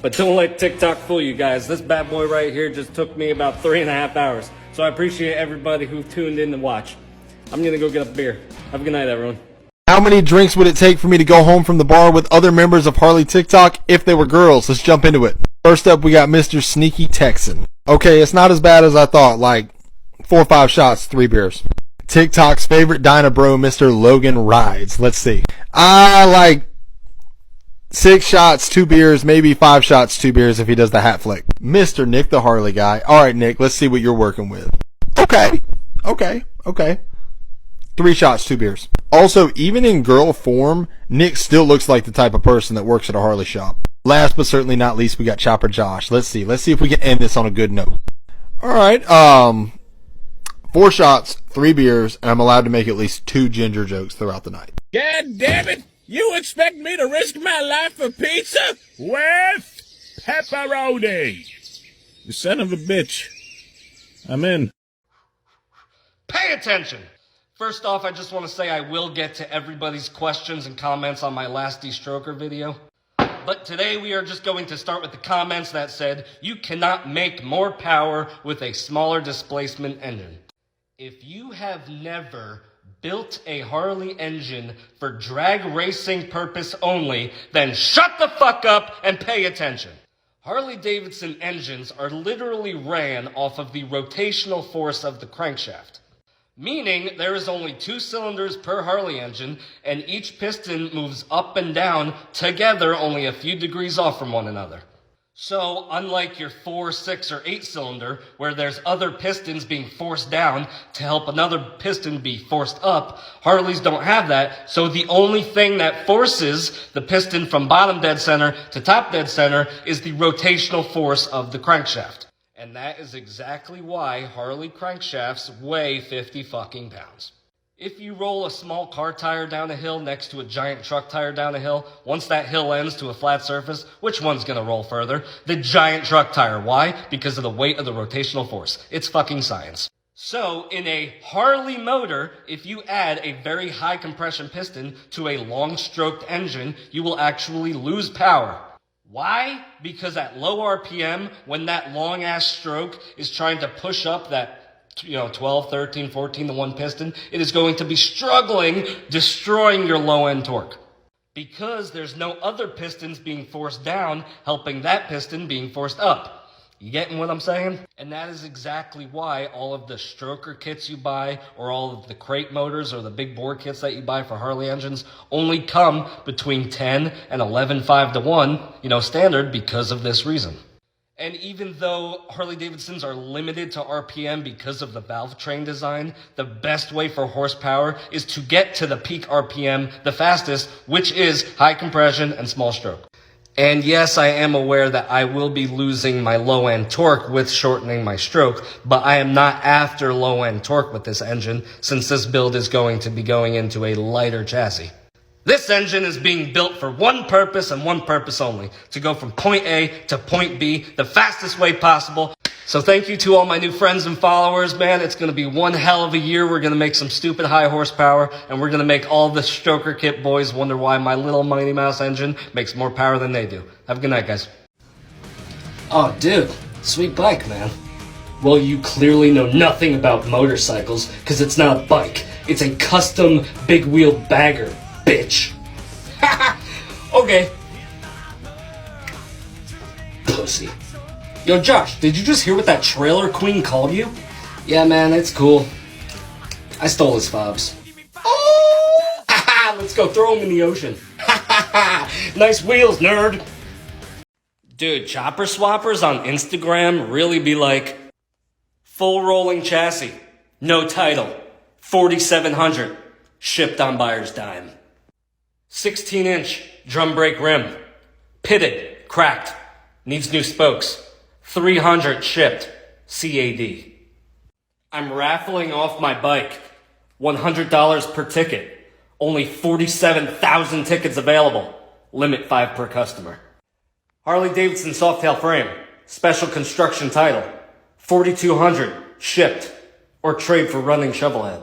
But don't let TikTok fool you guys. This bad boy right here just took me about 3.5 hours. So I appreciate everybody who tuned in to watch. I'm gonna go get a beer. Have a good night, everyone. How many drinks would it take for me to go home from the bar with other members of Harley TikTok if they were girls? Let's jump into it. First up, we got Mr. Sneaky Texan. Okay, it's not as bad as I thought. Like 4 or 5 shots, 3 beers. TikTok's favorite Dyna bro, Mr. Logan Rides. Let's see. I like 6 shots, 2 beers, maybe 5 shots, 2 beers if he does the hat flick. Mr. Nick the Harley guy. Alright, Nick, let's see what you're working with. Okay. 3 shots, 2 beers. Also, even in girl form, Nick still looks like the type of person that works at a Harley shop. Last but certainly not least, we got Chopper Josh. Let's see if we can end this on a good note. Alright, 4 shots, 3 beers, and I'm allowed to make at least 2 ginger jokes throughout the night. God damn it! You expect me to risk my life for pizza? With pepperoni! You son of a bitch. I'm in. Pay attention! First off, I just want to say I will get to everybody's questions and comments on my last destroker video. But today we are just going to start with the comments that said, you cannot make more power with a smaller displacement engine. If you have never built a Harley engine for drag racing purpose only, then shut the fuck up and pay attention. Harley Davidson engines are literally ran off of the rotational force of the crankshaft. Meaning there is only 2 cylinders per Harley engine, and each piston moves up and down together only a few degrees off from one another. So, unlike your 4, 6, or 8 cylinder, where there's other pistons being forced down to help another piston be forced up, Harleys don't have that, so the only thing that forces the piston from bottom dead center to top dead center is the rotational force of the crankshaft. And that is exactly why Harley crankshafts weigh 50 fucking pounds. If you roll a small car tire down a hill next to a giant truck tire down a hill, once that hill ends to a flat surface, which one's gonna roll further? The giant truck tire. Why? Because of the weight of the rotational force. It's fucking science. So, in a Harley motor, if you add a very high compression piston to a long-stroked engine, you will actually lose power. Why? Because at low RPM, when that long-ass stroke is trying to push up that 12, 13, 14 to 1 piston, it is going to be struggling, destroying your low-end torque. Because there's no other pistons being forced down, helping that piston being forced up. You getting what I'm saying? And that is exactly why all of the stroker kits you buy, or all of the crate motors, or the big bore kits that you buy for Harley engines, only come between 10 and 11.5 to 1, standard, because of this reason. And even though Harley Davidsons are limited to RPM because of the valve train design, the best way for horsepower is to get to the peak RPM the fastest, which is high compression and small stroke. And yes, I am aware that I will be losing my low-end torque with shortening my stroke, but I am not after low-end torque with this engine, since this build is going to be going into a lighter chassis. This engine is being built for one purpose and one purpose only, to go from point A to point B the fastest way possible. So thank you to all my new friends and followers, man. It's going to be one hell of a year. We're going to make some stupid high horsepower, and we're going to make all the stroker kit boys wonder why my little Mighty Mouse engine makes more power than they do. Have a good night, guys. Oh, dude. Sweet bike, man. Well, you clearly know nothing about motorcycles, because it's not a bike. It's a custom big wheel bagger. Bitch. Okay. Pussy. Yo, Josh, did you just hear what that trailer queen called you? Yeah, man, it's cool. I stole his fobs. Oh! Let's go throw him in the ocean. Nice wheels, nerd. Dude, chopper swappers on Instagram really be like, full rolling chassis, no title, 4,700, shipped on buyer's dime. 16-inch drum brake rim, pitted, cracked, needs new spokes, 300 shipped, CAD. I'm raffling off my bike. $100 per ticket. Only 47,000 tickets available. Limit 5 per customer. Harley Davidson Softail Frame. Special construction title. $4,200. Shipped. Or trade for running Shovelhead.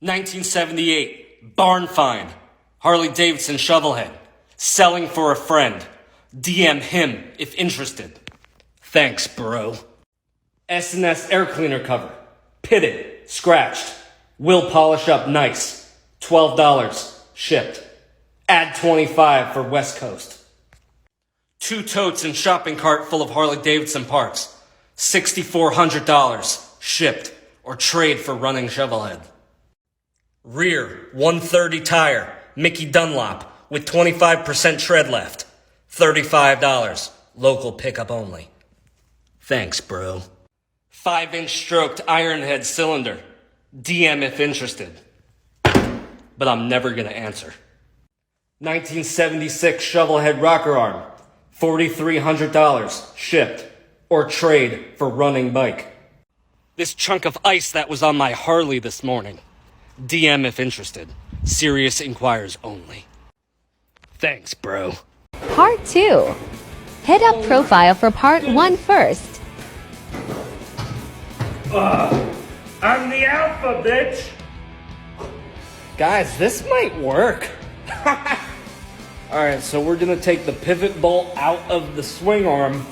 1978. Barn find. Harley Davidson Shovelhead. Selling for a friend. DM him if interested. Thanks, bro. S&S air cleaner cover. Pitted. Scratched. Will polish up nice. $12. Shipped. Add 25 for West Coast. 2 totes and shopping cart full of Harley Davidson parts. $6,400. Shipped. Or trade for running Shovelhead. Rear 130 tire. Mickey Dunlop. With 25% tread left. $35. Local pickup only. Thanks, bro. 5-inch stroked iron head cylinder. DM if interested. But I'm never gonna answer. 1976 Shovelhead rocker arm. $4,300. Shipped. Or trade for running bike. This chunk of ice that was on my Harley this morning. DM if interested. Serious inquires only. Thanks, bro. Part 2. Hit up profile for part 1 first. I'm the alpha, bitch! Guys, this might work. Alright, so we're gonna take the pivot bolt out of the swing arm.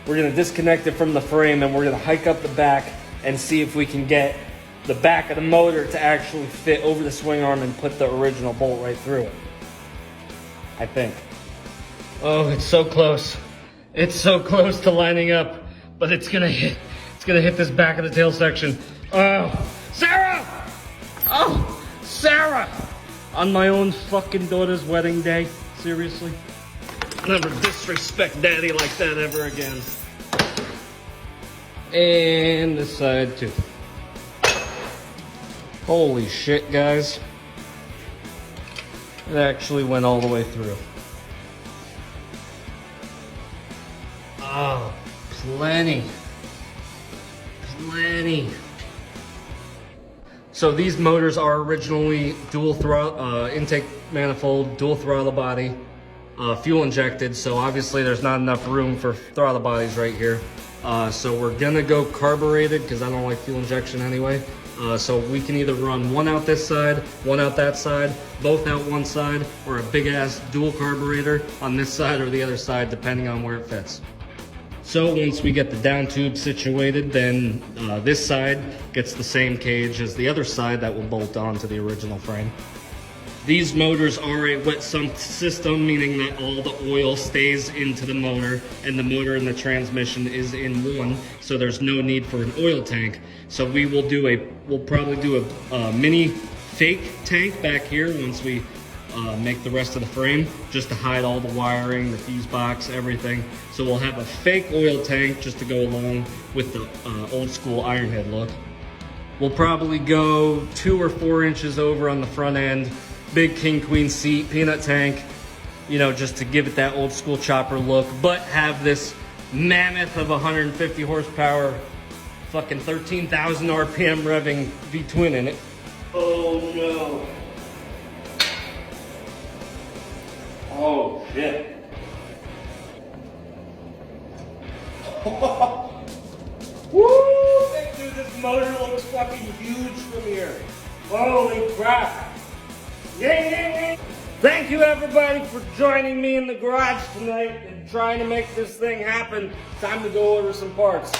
We're gonna disconnect it from the frame and we're gonna hike up the back and see if we can get the back of the motor to actually fit over the swing arm and put the original bolt right through it. I think. Oh, it's so close. It's so close to lining up, but it's gonna hit this back of the tail section. Oh, Sarah! Oh, Sarah! On my own fucking daughter's wedding day? Seriously? Never disrespect daddy like that ever again. And this side too. Holy shit, guys. It actually went all the way through. Oh, plenty. So these motors are originally dual throttle, intake manifold, dual throttle body, fuel injected. So obviously there's not enough room for throttle bodies right here. So we're gonna go carbureted because I don't like fuel injection anyway. So we can either run one out this side, one out that side, both out one side, or a big ass dual carburetor on this side or the other side, depending on where it fits. So once we get the down tube situated, then this side gets the same cage as the other side that will bolt onto the original frame. These motors are a wet sump system, meaning that all the oil stays into the motor and the motor and the transmission is in one, so there's no need for an oil tank. So we'll probably do a mini fake tank back here once we make the rest of the frame, just to hide all the wiring, the fuse box, everything. So we'll have a fake oil tank just to go along with the old school iron head look. We'll probably go 2 or 4 inches over on the front end, big king queen seat, peanut tank, you know, just to give it that old school chopper look, but have this mammoth of 150 horsepower, fucking 13,000 RPM revving V-twin in it. Oh no. Oh shit. Woo! Dude, this motor looks fucking huge from here. Holy crap. Yeah. Thank you everybody for joining me in the garage tonight and trying to make this thing happen. Time to go order some parts.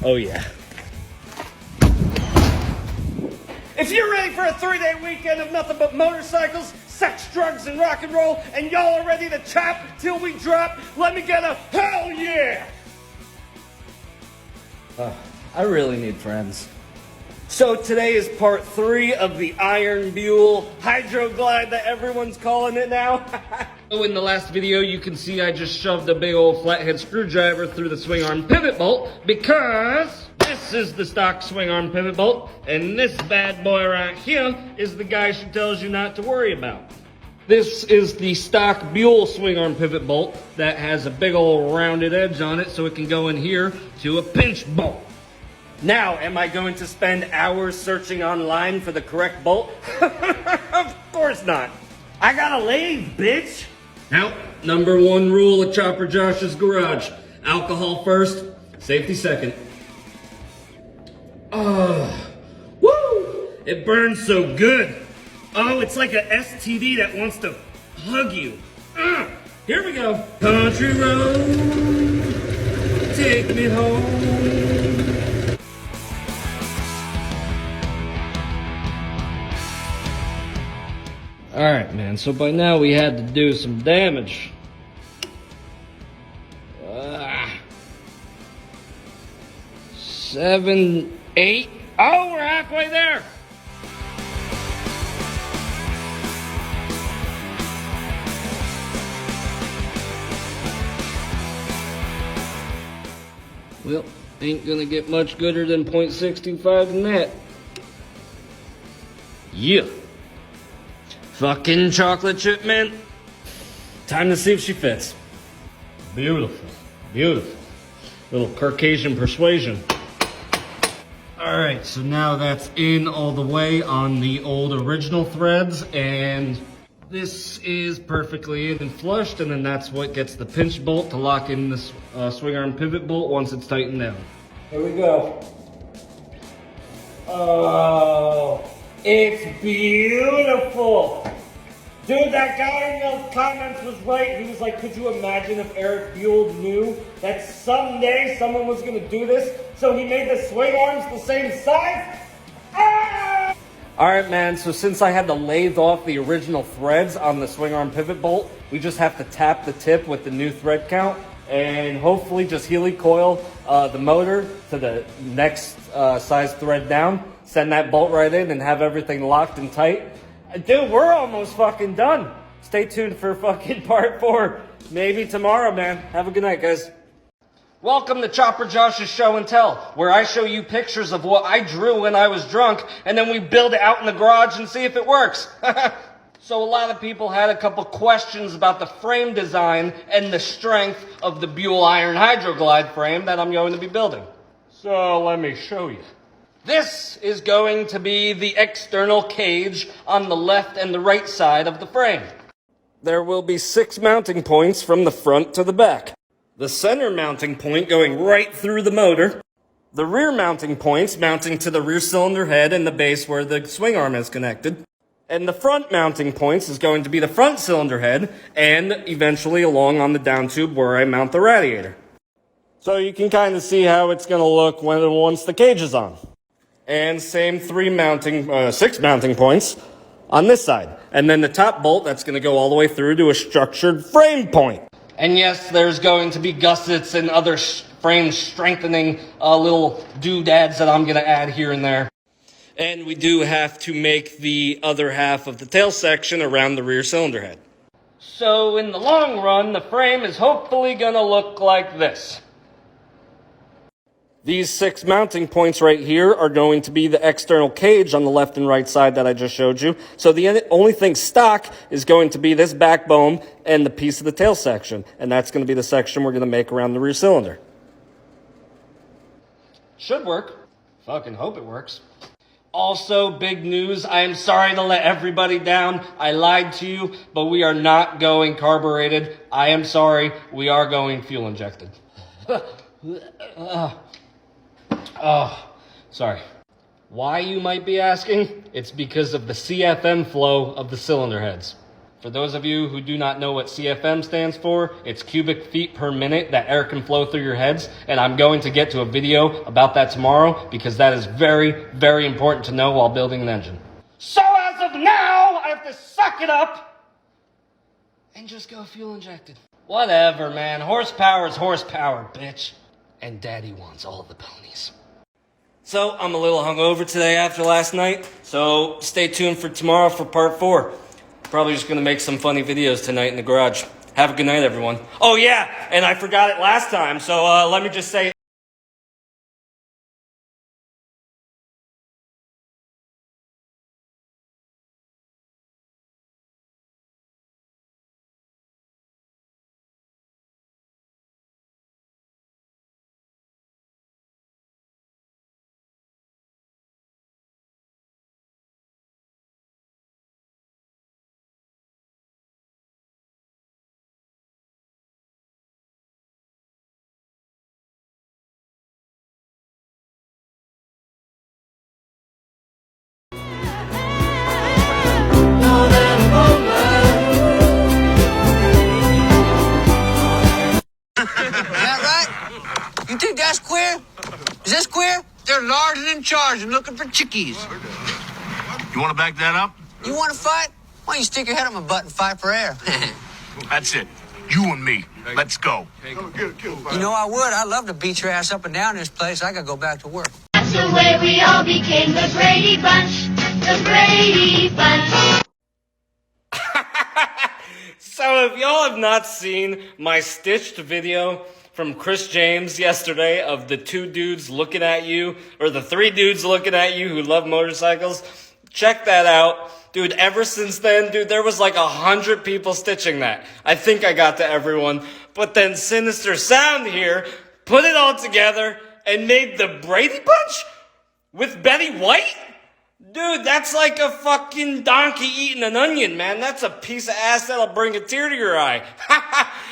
Oh yeah. If you're ready for a 3-day weekend of nothing but motorcycles, sex, drugs, and rock and roll, and y'all are ready to chop till we drop, let me get a hell yeah! I really need friends. So today is part 3 of the Iron Buell Hydro Glide that everyone's calling it now. So in the last video, you can see I just shoved a big old flathead screwdriver through the swing arm pivot bolt because this is the stock swing arm pivot bolt, and this bad boy right here is the guy she tells you not to worry about. This is the stock Buell swing-arm pivot bolt that has a big old rounded edge on it so it can go in here to a pinch bolt. Now, am I going to spend hours searching online for the correct bolt? Of course not. I got a lathe, bitch. Now, number one rule at Chopper Josh's garage. Alcohol first, safety second. Oh, woo! It burns so good. Oh, it's like a STD that wants to hug you. Here we go. Country road, take me home. Alright, man, so by now we had to do some damage. 7, 8. Oh, we're halfway there. Well, ain't gonna get much gooder than 0.625 than that. Yeah. Fucking chocolate chip mint. Time to see if she fits. Beautiful. Beautiful. Little Caucasian persuasion. Alright, so now that's in all the way on the old original threads, and this is perfectly in and flushed, and then that's what gets the pinch bolt to lock in this swing arm pivot bolt once it's tightened down. Here we go. Oh, it's beautiful. Dude, that guy in the comments was right. He was like, could you imagine if Eric Buell knew that someday someone was going to do this? So he made the swing arms the same size? Ah! Alright, man, so since I had to lathe off the original threads on the swing arm pivot bolt, we just have to tap the tip with the new thread count and hopefully just helicoil the motor to the next size thread down, send that bolt right in and have everything locked and tight. Dude, we're almost fucking done. Stay tuned for fucking part 4. Maybe tomorrow, man. Have a good night, guys. Welcome to Chopper Josh's Show and Tell, where I show you pictures of what I drew when I was drunk, and then we build it out in the garage and see if it works. So a lot of people had a couple questions about the frame design and the strength of the Buell Iron Hydroglide frame that I'm going to be building. So let me show you. This is going to be the external cage on the left and the right side of the frame. There will be 6 mounting points from the front to the back. The center mounting point going right through the motor. The rear mounting points mounting to the rear cylinder head and the base where the swing arm is connected. And the front mounting points is going to be the front cylinder head and eventually along on the down tube where I mount the radiator. So you can kind of see how it's going to look once the cage is on. And same 6 mounting points on this side. And then the top bolt, that's going to go all the way through to a structured frame point. And yes, there's going to be gussets and other frame strengthening little doodads that I'm going to add here and there. And we do have to make the other half of the tail section around the rear cylinder head. So in the long run, the frame is hopefully going to look like this. These 6 mounting points right here are going to be the external cage on the left and right side that I just showed you. So the only thing stock is going to be this backbone and the piece of the tail section. And that's going to be the section we're going to make around the rear cylinder. Should work. Fucking hope it works. Also, big news. I am sorry to let everybody down. I lied to you, but we are not going carbureted. I am sorry. We are going fuel injected. Oh, sorry. Why, you might be asking? It's because of the CFM flow of the cylinder heads. For those of you who do not know what CFM stands for, it's cubic feet per minute that air can flow through your heads, and I'm going to get to a video about that tomorrow because that is very, very important to know while building an engine. So as of now, I have to suck it up and just go fuel injected. Whatever, man. Horsepower is horsepower, bitch. And daddy wants all the ponies. So, I'm a little hungover today after last night, so stay tuned for tomorrow for part 4. Probably just going to make some funny videos tonight in the garage. Have a good night, everyone. Oh yeah, and I forgot it last time, so let me just say there larding and charging, looking for chickies. You want to back that up? You want to fight? Why don't you stick your head up my butt and fight for air? That's it. You and me. Let's go. You know I would. I'd love to beat your ass up and down this place. I gotta go back to work. That's the way we all became the Brady Bunch. The Brady Bunch. So if y'all have not seen my stitched video from Chris James yesterday of the 2 dudes looking at you, or the 3 dudes looking at you who love motorcycles, check that out. Dude, ever since then, dude, there was like 100 people stitching that. I think I got to everyone. But then Sinister Sound here put it all together and made the Brady Bunch with Betty White? Dude, that's like a fucking donkey eating an onion, man. That's a piece of ass that'll bring a tear to your eye.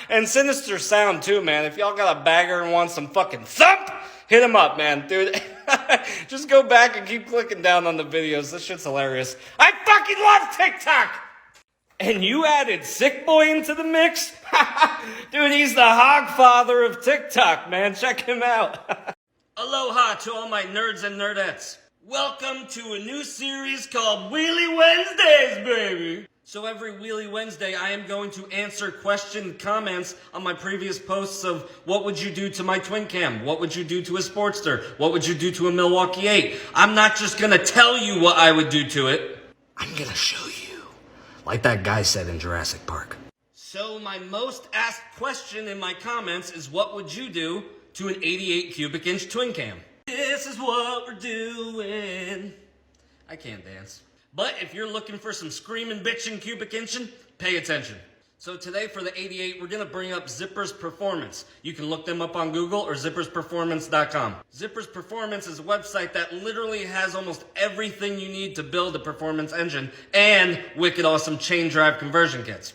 And Sinister Sound too, man. If y'all got a bagger and want some fucking thump, hit him up, man. Dude, just go back and keep clicking down on the videos. This shit's hilarious. I fucking love TikTok! And you added Sick Boy into the mix? Dude, he's the hogfather of TikTok, man. Check him out. Aloha to all my nerds and nerdettes. Welcome to a new series called Wheelie Wednesdays, baby. So every Wheelie Wednesday, I am going to answer question comments on my previous posts of what would you do to my twin cam? What would you do to a Sportster? What would you do to a Milwaukee-Eight? I'm not just going to tell you what I would do to it. I'm going to show you. Like that guy said in Jurassic Park. So my most asked question in my comments is what would you do to an 88 cubic inch twin cam? This is what we're doing. I can't dance. But if you're looking for some screaming, bitching, cubic inching, pay attention. So today for the 88, we're going to bring up Zippers Performance. You can look them up on Google or zippersperformance.com. Zippers Performance is a website that literally has almost everything you need to build a performance engine and wicked awesome chain drive conversion kits.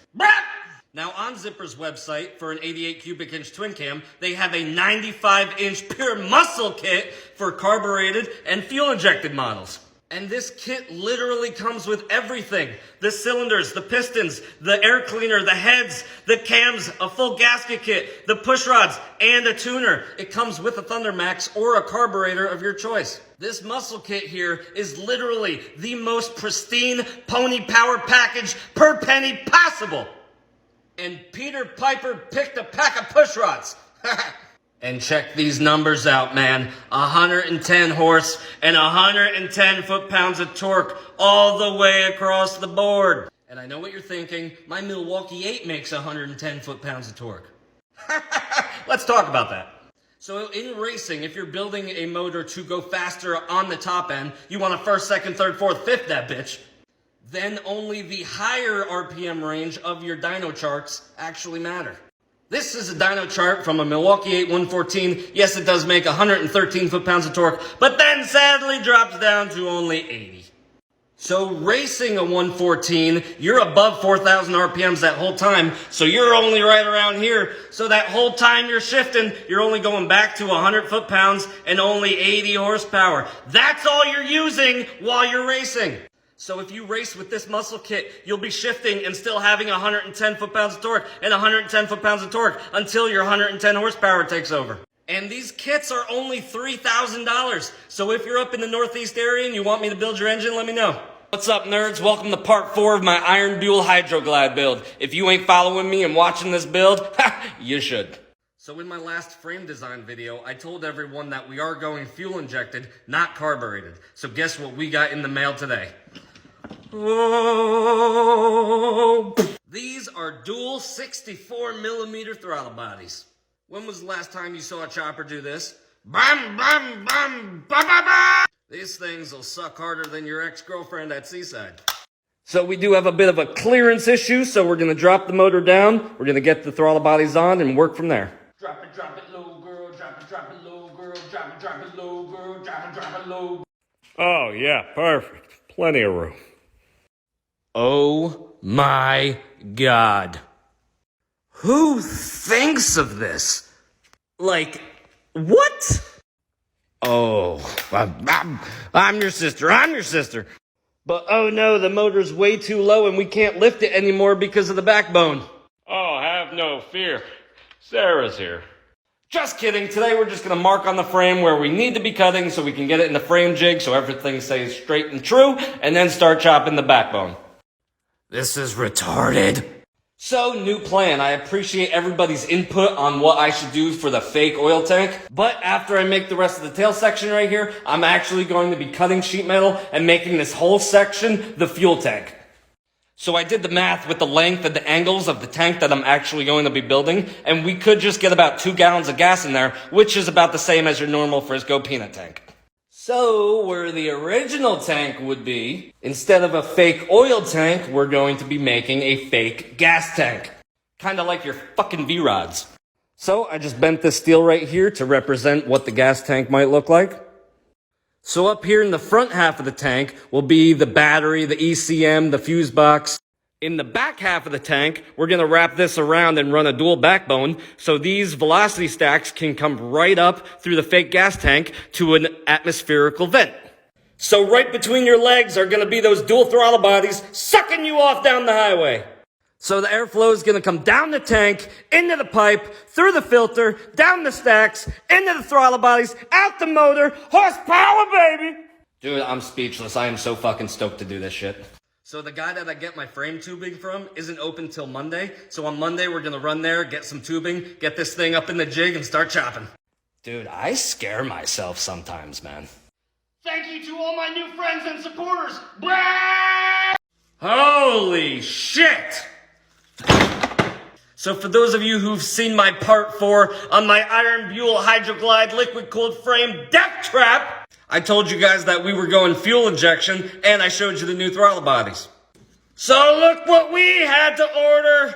Now on Zipper's website for an 88 cubic inch twin cam, they have a 95 inch pure muscle kit for carbureted and fuel injected models. And this kit literally comes with everything. The cylinders, the pistons, the air cleaner, the heads, the cams, a full gasket kit, the push rods, and a tuner. It comes with a Thunder Max or a carburetor of your choice. This muscle kit here is literally the most pristine pony power package per penny possible. And Peter Piper picked a pack of push rods. And check these numbers out, man. 110 horse and 110 foot-pounds of torque all the way across the board. And I know what you're thinking. My Milwaukee-Eight makes 110 foot-pounds of torque. Let's talk about that. So in racing, if you're building a motor to go faster on the top end, you want to first, second, third, fourth, fifth that bitch. Then only the higher RPM range of your dyno charts actually matter. This is a dyno chart from a Milwaukee-Eight 114. Yes, it does make 113 foot-pounds of torque, but then sadly drops down to only 80. So racing a 114, you're above 4,000 RPMs that whole time, so you're only right around here. So that whole time you're shifting, you're only going back to 100 foot-pounds and only 80 horsepower. That's all you're using while you're racing. So if you race with this muscle kit, you'll be shifting and still having 110 foot-pounds of torque and 110 foot-pounds of torque until your 110 horsepower takes over. And these kits are only $3,000. So if you're up in the Northeast area and you want me to build your engine, let me know. What's up, nerds? Welcome to part 4 of my Iron Buell Hydroglide build. If you ain't following me and watching this build, you should. So in my last frame design video, I told everyone that we are going fuel injected, not carbureted. So guess what we got in the mail today? Oh. These are dual 64mm throttle bodies. When was the last time you saw a chopper do this? Bam, bam, bam, ba, ba, ba. These things will suck harder than your ex-girlfriend at Seaside. So we do have a bit of a clearance issue, so we're going to drop the motor down, we're going to get the throttle bodies on, and work from there. Drop it low, girl, drop it low, girl, drop it low, girl, drop it low. Oh, yeah, perfect. Plenty of room. Oh my God. Who thinks of this? Like, what? Oh, I'm your sister. But oh no, the motor's way too low and we can't lift it anymore because of the backbone. Oh, have no fear. Sarah's here. Just kidding, today we're just gonna mark on the frame where we need to be cutting so we can get it in the frame jig so everything stays straight and true, and then start chopping the backbone. This is retarded. So, new plan. I appreciate everybody's input on what I should do for the fake oil tank, but after I make the rest of the tail section right here, I'm actually going to be cutting sheet metal and making this whole section the fuel tank. So I did the math with the length and the angles of the tank that I'm actually going to be building, and we could just get about 2 gallons of gas in there, which is about the same as your normal Frisco peanut tank. So, where the original tank would be, instead of a fake oil tank, we're going to be making a fake gas tank. Kinda like your fucking V-rods. So, I just bent this steel right here to represent what the gas tank might look like. So up here in the front half of the tank will be the battery, the ECM, the fuse box. In the back half of the tank, we're going to wrap this around and run a dual backbone so these velocity stacks can come right up through the fake gas tank to an atmospherical vent. So right between your legs are going to be those dual throttle bodies sucking you off down the highway. So the airflow is going to come down the tank, into the pipe, through the filter, down the stacks, into the throttle bodies, out the motor, horsepower, baby! Dude, I'm speechless. I am so fucking stoked to do this shit. So the guy that I get my frame tubing from isn't open till Monday. So on Monday, we're going to run there, get some tubing, get this thing up in the jig, and start chopping. Dude, I scare myself sometimes, man. Thank you to all my new friends and supporters. Blah! Holy shit! So for those of you who've seen my part 4 on my Iron Buell Hydroglide liquid-cooled frame death trap, I told you guys that we were going fuel injection, and I showed you the new throttle bodies. So look what we had to order!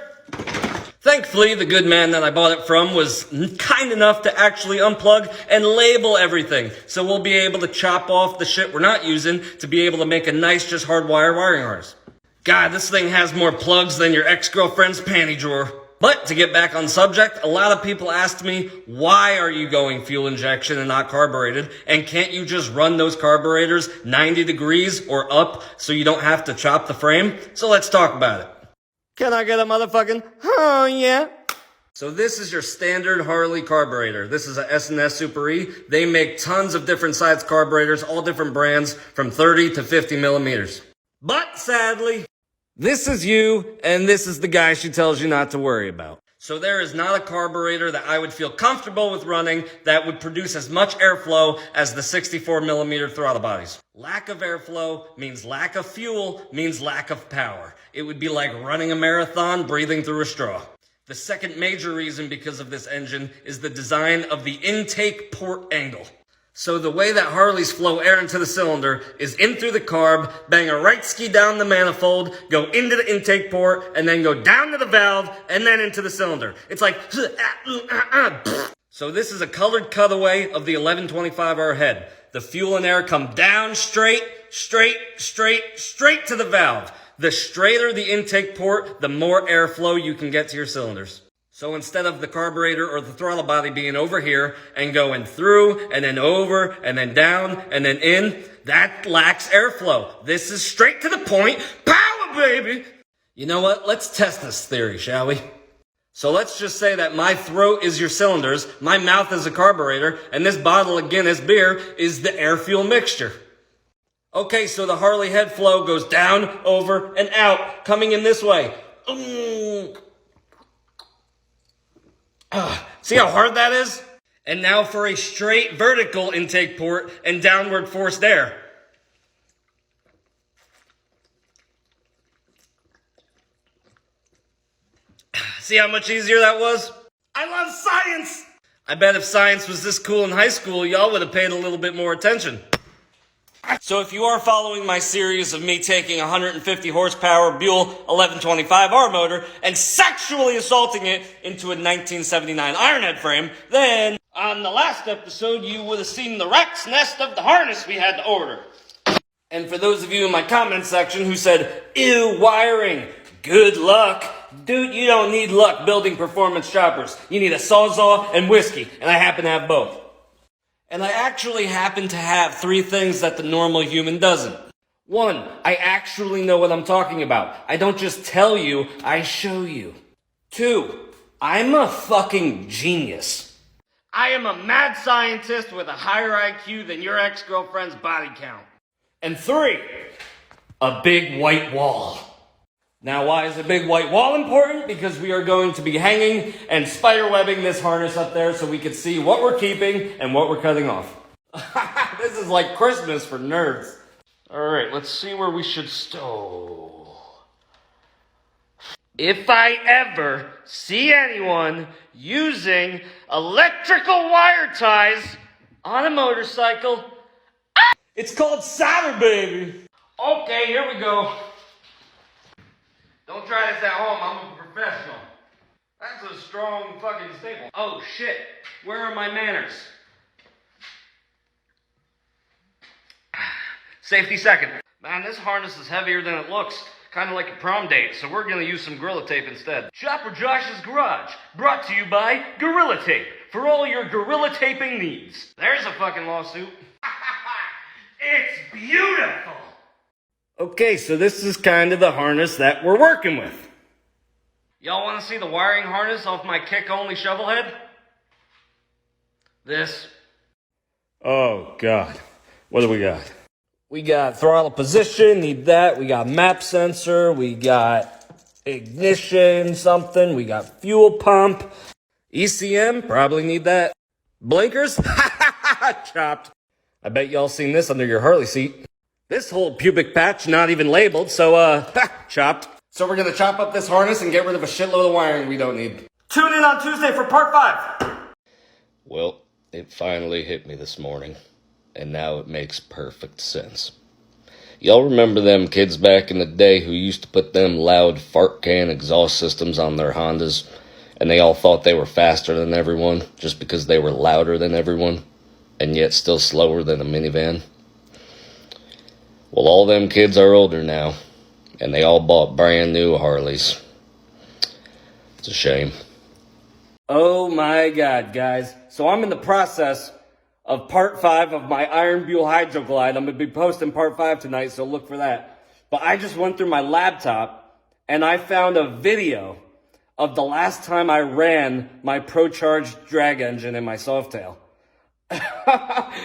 Thankfully, the good man that I bought it from was kind enough to actually unplug and label everything. So we'll be able to chop off the shit we're not using to be able to make a nice, just hardwire wiring harness. God, this thing has more plugs than your ex-girlfriend's panty drawer. But to get back on subject, a lot of people asked me, why are you going fuel injection and not carbureted? And can't you just run those carburetors 90 degrees or up so you don't have to chop the frame? So let's talk about it. Can I get a motherfucking, oh yeah? So this is your standard Harley carburetor. This is a S&S Super E. They make tons of different size carburetors, all different brands, from 30 to 50 millimeters. But sadly, this is you, and this is the guy she tells you not to worry about. So there is not a carburetor that I would feel comfortable with running that would produce as much airflow as the 64 millimeter throttle bodies. Lack of airflow means lack of fuel, means lack of power. It would be like running a marathon breathing through a straw. The second major reason because of this engine is the design of the intake port angle. So the way that Harleys flow air into the cylinder is in through the carb, bang a right ski down the manifold, go into the intake port, and then go down to the valve, and then into the cylinder. It's like, so this is a colored cutaway of the 1125R head. The fuel and air come down straight to the valve. The straighter the intake port, the more airflow you can get to your cylinders. So instead of the carburetor or the throttle body being over here and going through and then over and then down and then in, that lacks airflow. This is straight to the point. Power, baby! You know what? Let's test this theory, shall we? So let's just say that my throat is your cylinders, my mouth is a carburetor, and this bottle of Guinness beer is the air-fuel mixture. Okay, so the Harley head flow goes down, over, and out, coming in this way. See how hard that is? And now for a straight vertical intake port and downward forced air. See how much easier that was? I love science! I bet if science was this cool in high school, y'all would have paid a little bit more attention. So if you are following my series of me taking a 150 horsepower Buell 1125R motor and sexually assaulting it into a 1979 Ironhead frame, then on the last episode you would have seen the rat's nest of the harness we had to order. And for those of you in my comment section who said, ew, wiring, good luck. Dude, you don't need luck building performance choppers. You need a sawzall and whiskey, and I happen to have both. And I actually happen to have 3 things that the normal human doesn't. 1, I actually know what I'm talking about. I don't just tell you, I show you. 2, I'm a fucking genius. I am a mad scientist with a higher IQ than your ex-girlfriend's body count. And 3, a big white wall. Now, why is a big white wall important? Because we are going to be hanging and spiderwebbing this harness up there so we can see what we're keeping and what we're cutting off. This is like Christmas for nerds. Alright, let's see where we should stow. If I ever see anyone using electrical wire ties on a motorcycle, it's called solder, baby. Okay, here we go. Don't try this at home, I'm a professional. That's a strong fucking staple. Oh shit, where are my manners? Safety second. Man, this harness is heavier than it looks. Kind of like a prom date, so we're gonna use some Gorilla Tape instead. Chopper Josh's Garage, brought to you by Gorilla Tape, for all your Gorilla Taping needs. There's a fucking lawsuit. It's beautiful! Okay, so this is kind of the harness that we're working with. Y'all wanna see the wiring harness off my kick-only Shovelhead? This. Oh, God. What do we got? We got throttle position, need that. We got map sensor, we got ignition something, we got fuel pump. ECM, probably need that. Blinkers? Chopped. I bet y'all seen this under your Harley seat. This whole pubic patch not even labeled, so chopped. So we're gonna chop up this harness and get rid of a shitload of wiring we don't need. Tune in on Tuesday for part 5. Well, it finally hit me this morning. And now it makes perfect sense. Y'all remember them kids back in the day who used to put them loud fart can exhaust systems on their Hondas, and they all thought they were faster than everyone just because they were louder than everyone, and yet still slower than a minivan? Well, all them kids are older now, and they all bought brand new Harleys. It's a shame. Oh my God, guys. So I'm in the process of part 5 of my Iron Buell Hydroglide. I'm going to be posting part 5 tonight, so look for that. But I just went through my laptop, and I found a video of the last time I ran my Pro-Charged drag engine in my Softail.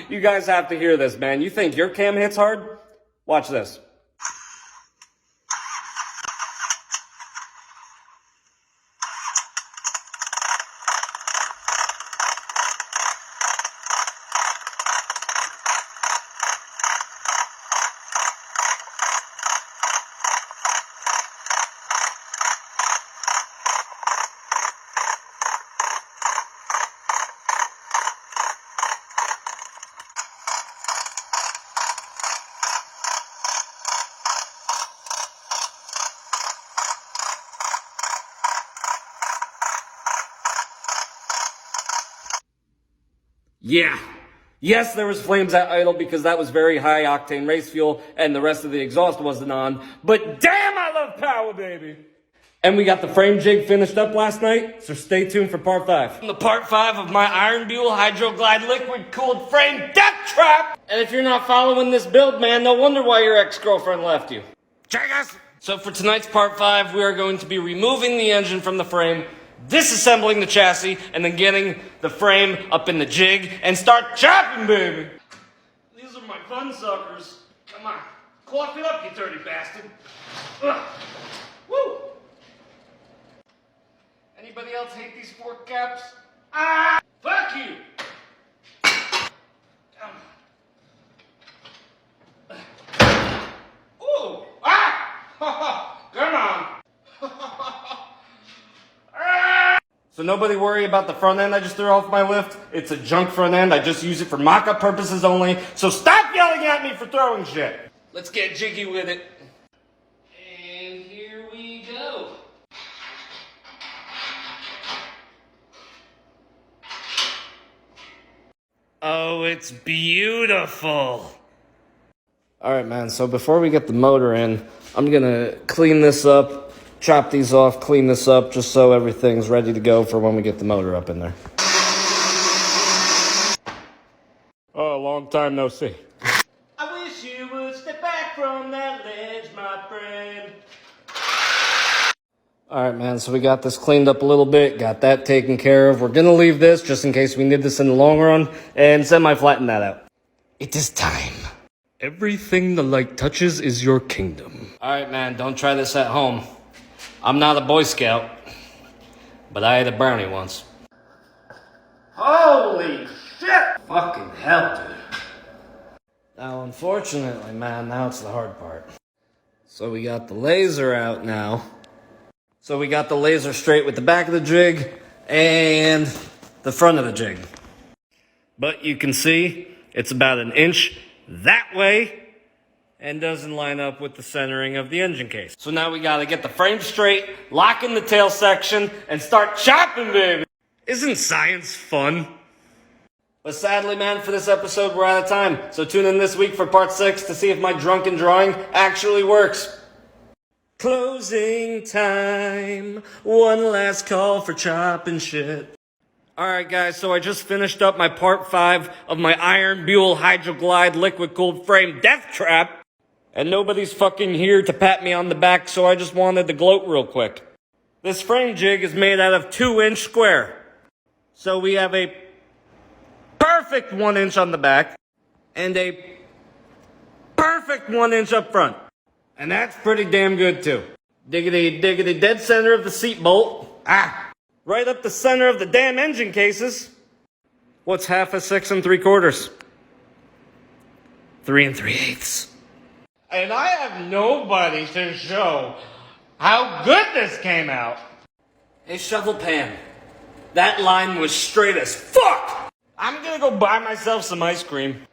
You guys have to hear this, man. You think your cam hits hard? Watch this. Yeah. Yes, there was flames at idle because that was very high octane race fuel and the rest of the exhaust wasn't on. But damn, I love power, baby. And we got the frame jig finished up last night, so stay tuned for part 5. The part 5 of my Iron Buell Hydroglide liquid-cooled frame death trap! And if you're not following this build, man, no wonder why your ex-girlfriend left you. Check us! So for tonight's part 5, we are going to be removing the engine from the frame, disassembling the chassis, and then getting the frame up in the jig and start chopping, baby! These are my fun suckers. Come on, cough it up, you dirty bastard. Ugh. Woo! Anybody else hate these fork caps? Ah! Fuck you! Ooh! Ah! Come on! So nobody worry about the front end I just threw off my lift. It's a junk front end. I just use it for mock-up purposes only. So stop yelling at me for throwing shit. Let's get jiggy with it. And here we go. Oh, it's beautiful. All right, man. So before we get the motor in, I'm going to clean this up, chop these off, clean this up, just so everything's ready to go for when we get the motor up in there. Oh, long time no see. I wish you would step back from that ledge, my friend. Alright, man, so we got this cleaned up a little bit, got that taken care of. We're gonna leave this just in case we need this in the long run, and semi-flatten that out. It is time. Everything the light touches is your kingdom. Alright, man, don't try this at home. I'm not a Boy Scout, but I ate a brownie once. Holy shit! Fucking hell, dude. Now, unfortunately, man, now it's the hard part. So we got the laser out now. So we got the laser straight with the back of the jig and the front of the jig. But you can see it's about an inch that way and doesn't line up with the centering of the engine case. So now we gotta get the frame straight, lock in the tail section, and start chopping, baby. Isn't science fun? But sadly, man, for this episode, we're out of time. So tune in this week for part 6 to see if my drunken drawing actually works. Closing time. One last call for chopping shit. Alright, guys, so I just finished up my part 5 of my Iron Buell Hydroglide liquid cooled frame death trap. And nobody's fucking here to pat me on the back, so I just wanted to gloat real quick. This frame jig is made out of 2-inch square. So we have a perfect 1 inch on the back and a perfect 1 inch up front. And that's pretty damn good too. Diggity, diggity, dead center of the seat bolt. Right up the center of the damn engine cases. What's half of 6 3/4? 3 3/8. And I have nobody to show how good this came out. Hey, Shovel Pan, that line was straight as fuck. I'm gonna go buy myself some ice cream.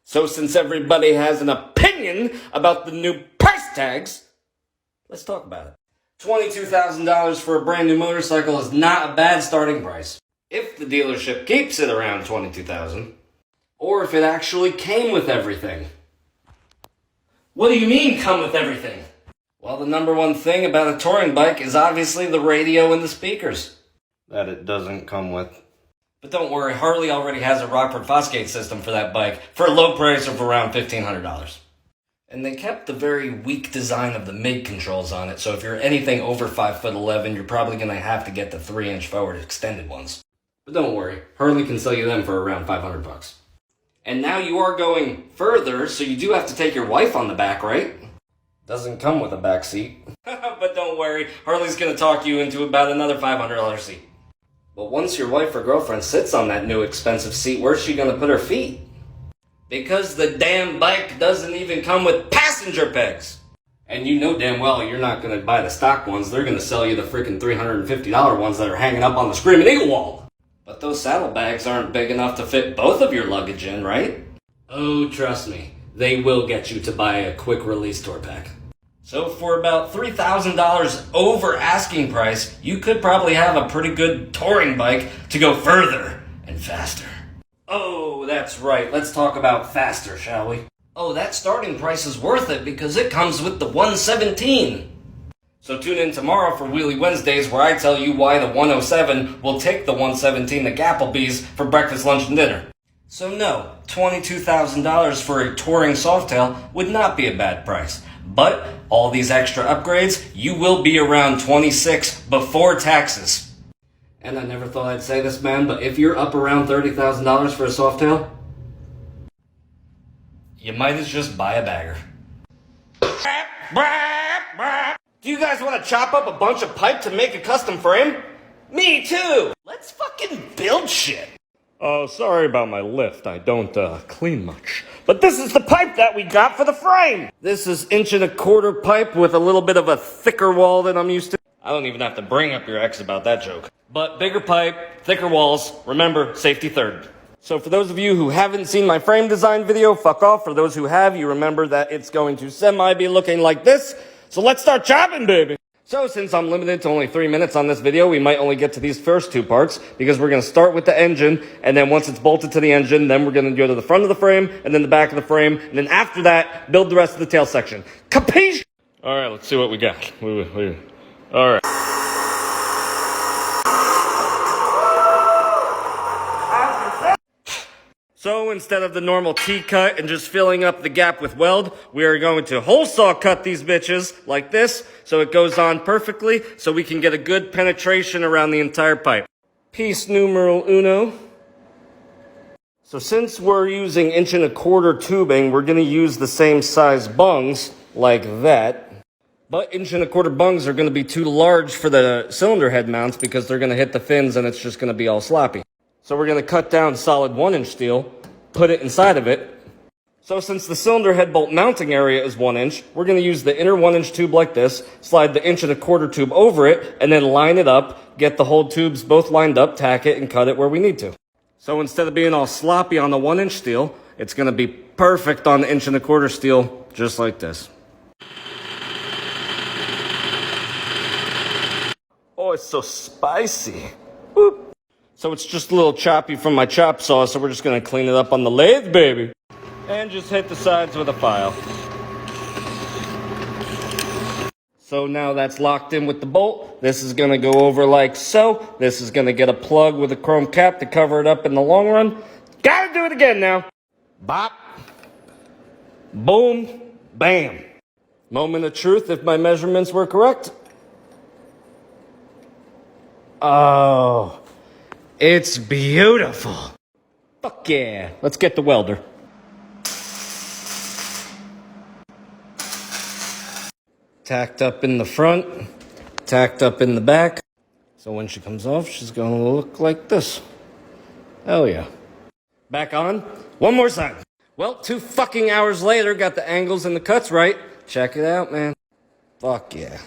So since everybody has an opinion about the new price tags, let's talk about it. $22,000 for a brand new motorcycle is not a bad starting price. If the dealership keeps it around $22,000, or if it actually came with everything. What do you mean, come with everything? Well, the number one thing about a touring bike is obviously the radio and the speakers. That it doesn't come with. But don't worry, Harley already has a Rockford Fosgate system for that bike for a low price of around $1,500. And they kept the very weak design of the MIG controls on it, so if you're anything over 5'11", you're probably going to have to get the 3-inch forward extended ones. But don't worry, Harley can sell you them for around $500. And now you are going further, so you do have to take your wife on the back, right? Doesn't come with a back seat. But don't worry, Harley's going to talk you into about another $500 seat. But once your wife or girlfriend sits on that new expensive seat, where's she gonna put her feet? Because the damn bike doesn't even come with passenger pegs. And you know damn well you're not gonna buy the stock ones, they're gonna sell you the freaking $350 ones that are hanging up on the Screaming Eagle wall. But those saddlebags aren't big enough to fit both of your luggage in, right? Oh, trust me, they will get you to buy a quick release tour pack. So for about $3,000 over asking price, you could probably have a pretty good touring bike to go further and faster. Oh, that's right. Let's talk about faster, shall we? Oh, that starting price is worth it because it comes with the 117. So tune in tomorrow for Wheelie Wednesdays where I tell you why the 107 will take the 117 to Applebee's for breakfast, lunch, and dinner. So no, $22,000 for a touring Softail would not be a bad price. But all these extra upgrades, you will be around $26,000 before taxes. And I never thought I'd say this, man, but if you're up around $30,000 for a Softail, you might as just buy a bagger. Do you guys want to chop up a bunch of pipe to make a custom frame? Me too! Let's fucking build shit! Oh, sorry about my lift. I don't clean much. But this is the pipe that we got for the frame! This is 1.25" pipe with a little bit of a thicker wall than I'm used to. I don't even have to bring up your ex about that joke. But bigger pipe, thicker walls, remember, safety third. So for those of you who haven't seen my frame design video, fuck off. For those who have, you remember that it's going to semi be looking like this. So let's start chopping, baby! So since I'm limited to only 3 minutes on this video, we might only get to these first 2 parts because we're going to start with the engine, and then once it's bolted to the engine, then we're going to go to the front of the frame, and then the back of the frame, and then after that, build the rest of the tail section. Capiche? Alright, let's see what we got. Alright. So So instead of the normal T-cut and just filling up the gap with weld, we are going to hole saw cut these bitches like this so it goes on perfectly so we can get a good penetration around the entire pipe. Piece numeral uno. So since we're using 1¼ tubing, we're going to use the same size bungs like that. But 1¼ bungs are going to be too large for the cylinder head mounts because they're going to hit the fins and it's just going to be all sloppy. So we're going to cut down solid 1-inch steel, put it inside of it. So since the cylinder head bolt mounting area is 1 inch, we're going to use the inner 1-inch tube like this, slide the 1¼ tube over it, and then line it up, get the whole tubes both lined up, tack it, and cut it where we need to. So instead of being all sloppy on the 1-inch steel, it's going to be perfect on the 1¼ steel, just like this. Oh, it's so spicy. Boop. So it's just a little choppy from my chop saw, so we're just going to clean it up on the lathe, baby. And just hit the sides with a file. So now that's locked in with the bolt. This is going to go over like so. This is going to get a plug with a chrome cap to cover it up in the long run. Gotta do it again now. Bop. Boom. Bam. Moment of truth if my measurements were correct. Oh, it's beautiful. Fuck yeah. Let's get the welder. Tacked up in the front, tacked up in the back. So when she comes off, she's gonna look like this. Hell yeah. Back on. One more side. Well, 2 fucking hours later, got the angles and the cuts right. Check it out, man. Fuck yeah.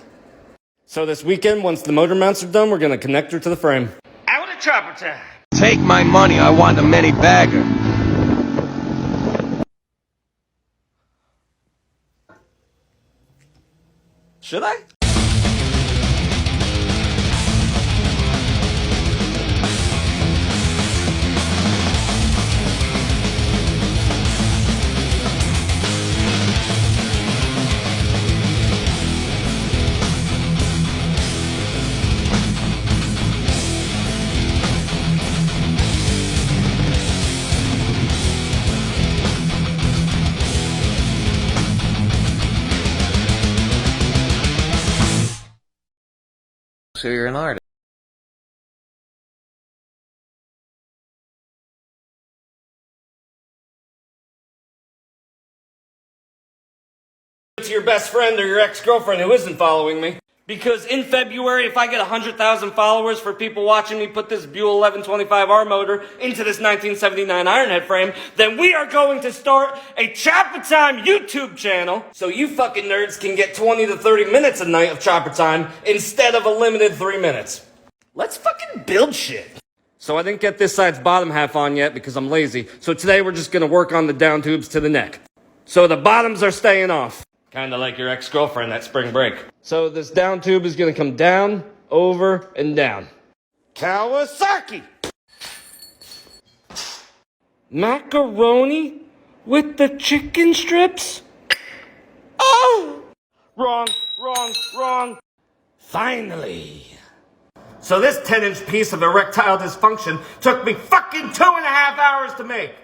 So this weekend, once the motor mounts are done, we're gonna connect her to the frame. Out at Choppertime. Take my money, I want a mini bagger. Should I? So you're an artist. To your best friend or your ex-girlfriend who isn't following me. Because in February, if I get 100,000 followers for people watching me put this Buell 1125R motor into this 1979 Ironhead frame, then we are going to start a Choppertime YouTube channel so you fucking nerds can get 20 to 30 minutes a night of Choppertime instead of a limited 3 minutes. Let's fucking build shit. So I didn't get this side's bottom half on yet because I'm lazy. So today we're just going to work on the down tubes to the neck. So the bottoms are staying off. Kind of like your ex-girlfriend at spring break. So this down tube is going to come down, over, and down. Kawasaki! Macaroni with the chicken strips? Oh! Wrong, wrong, wrong. Finally. So this 10-inch piece of erectile dysfunction took me fucking 2.5 hours to make.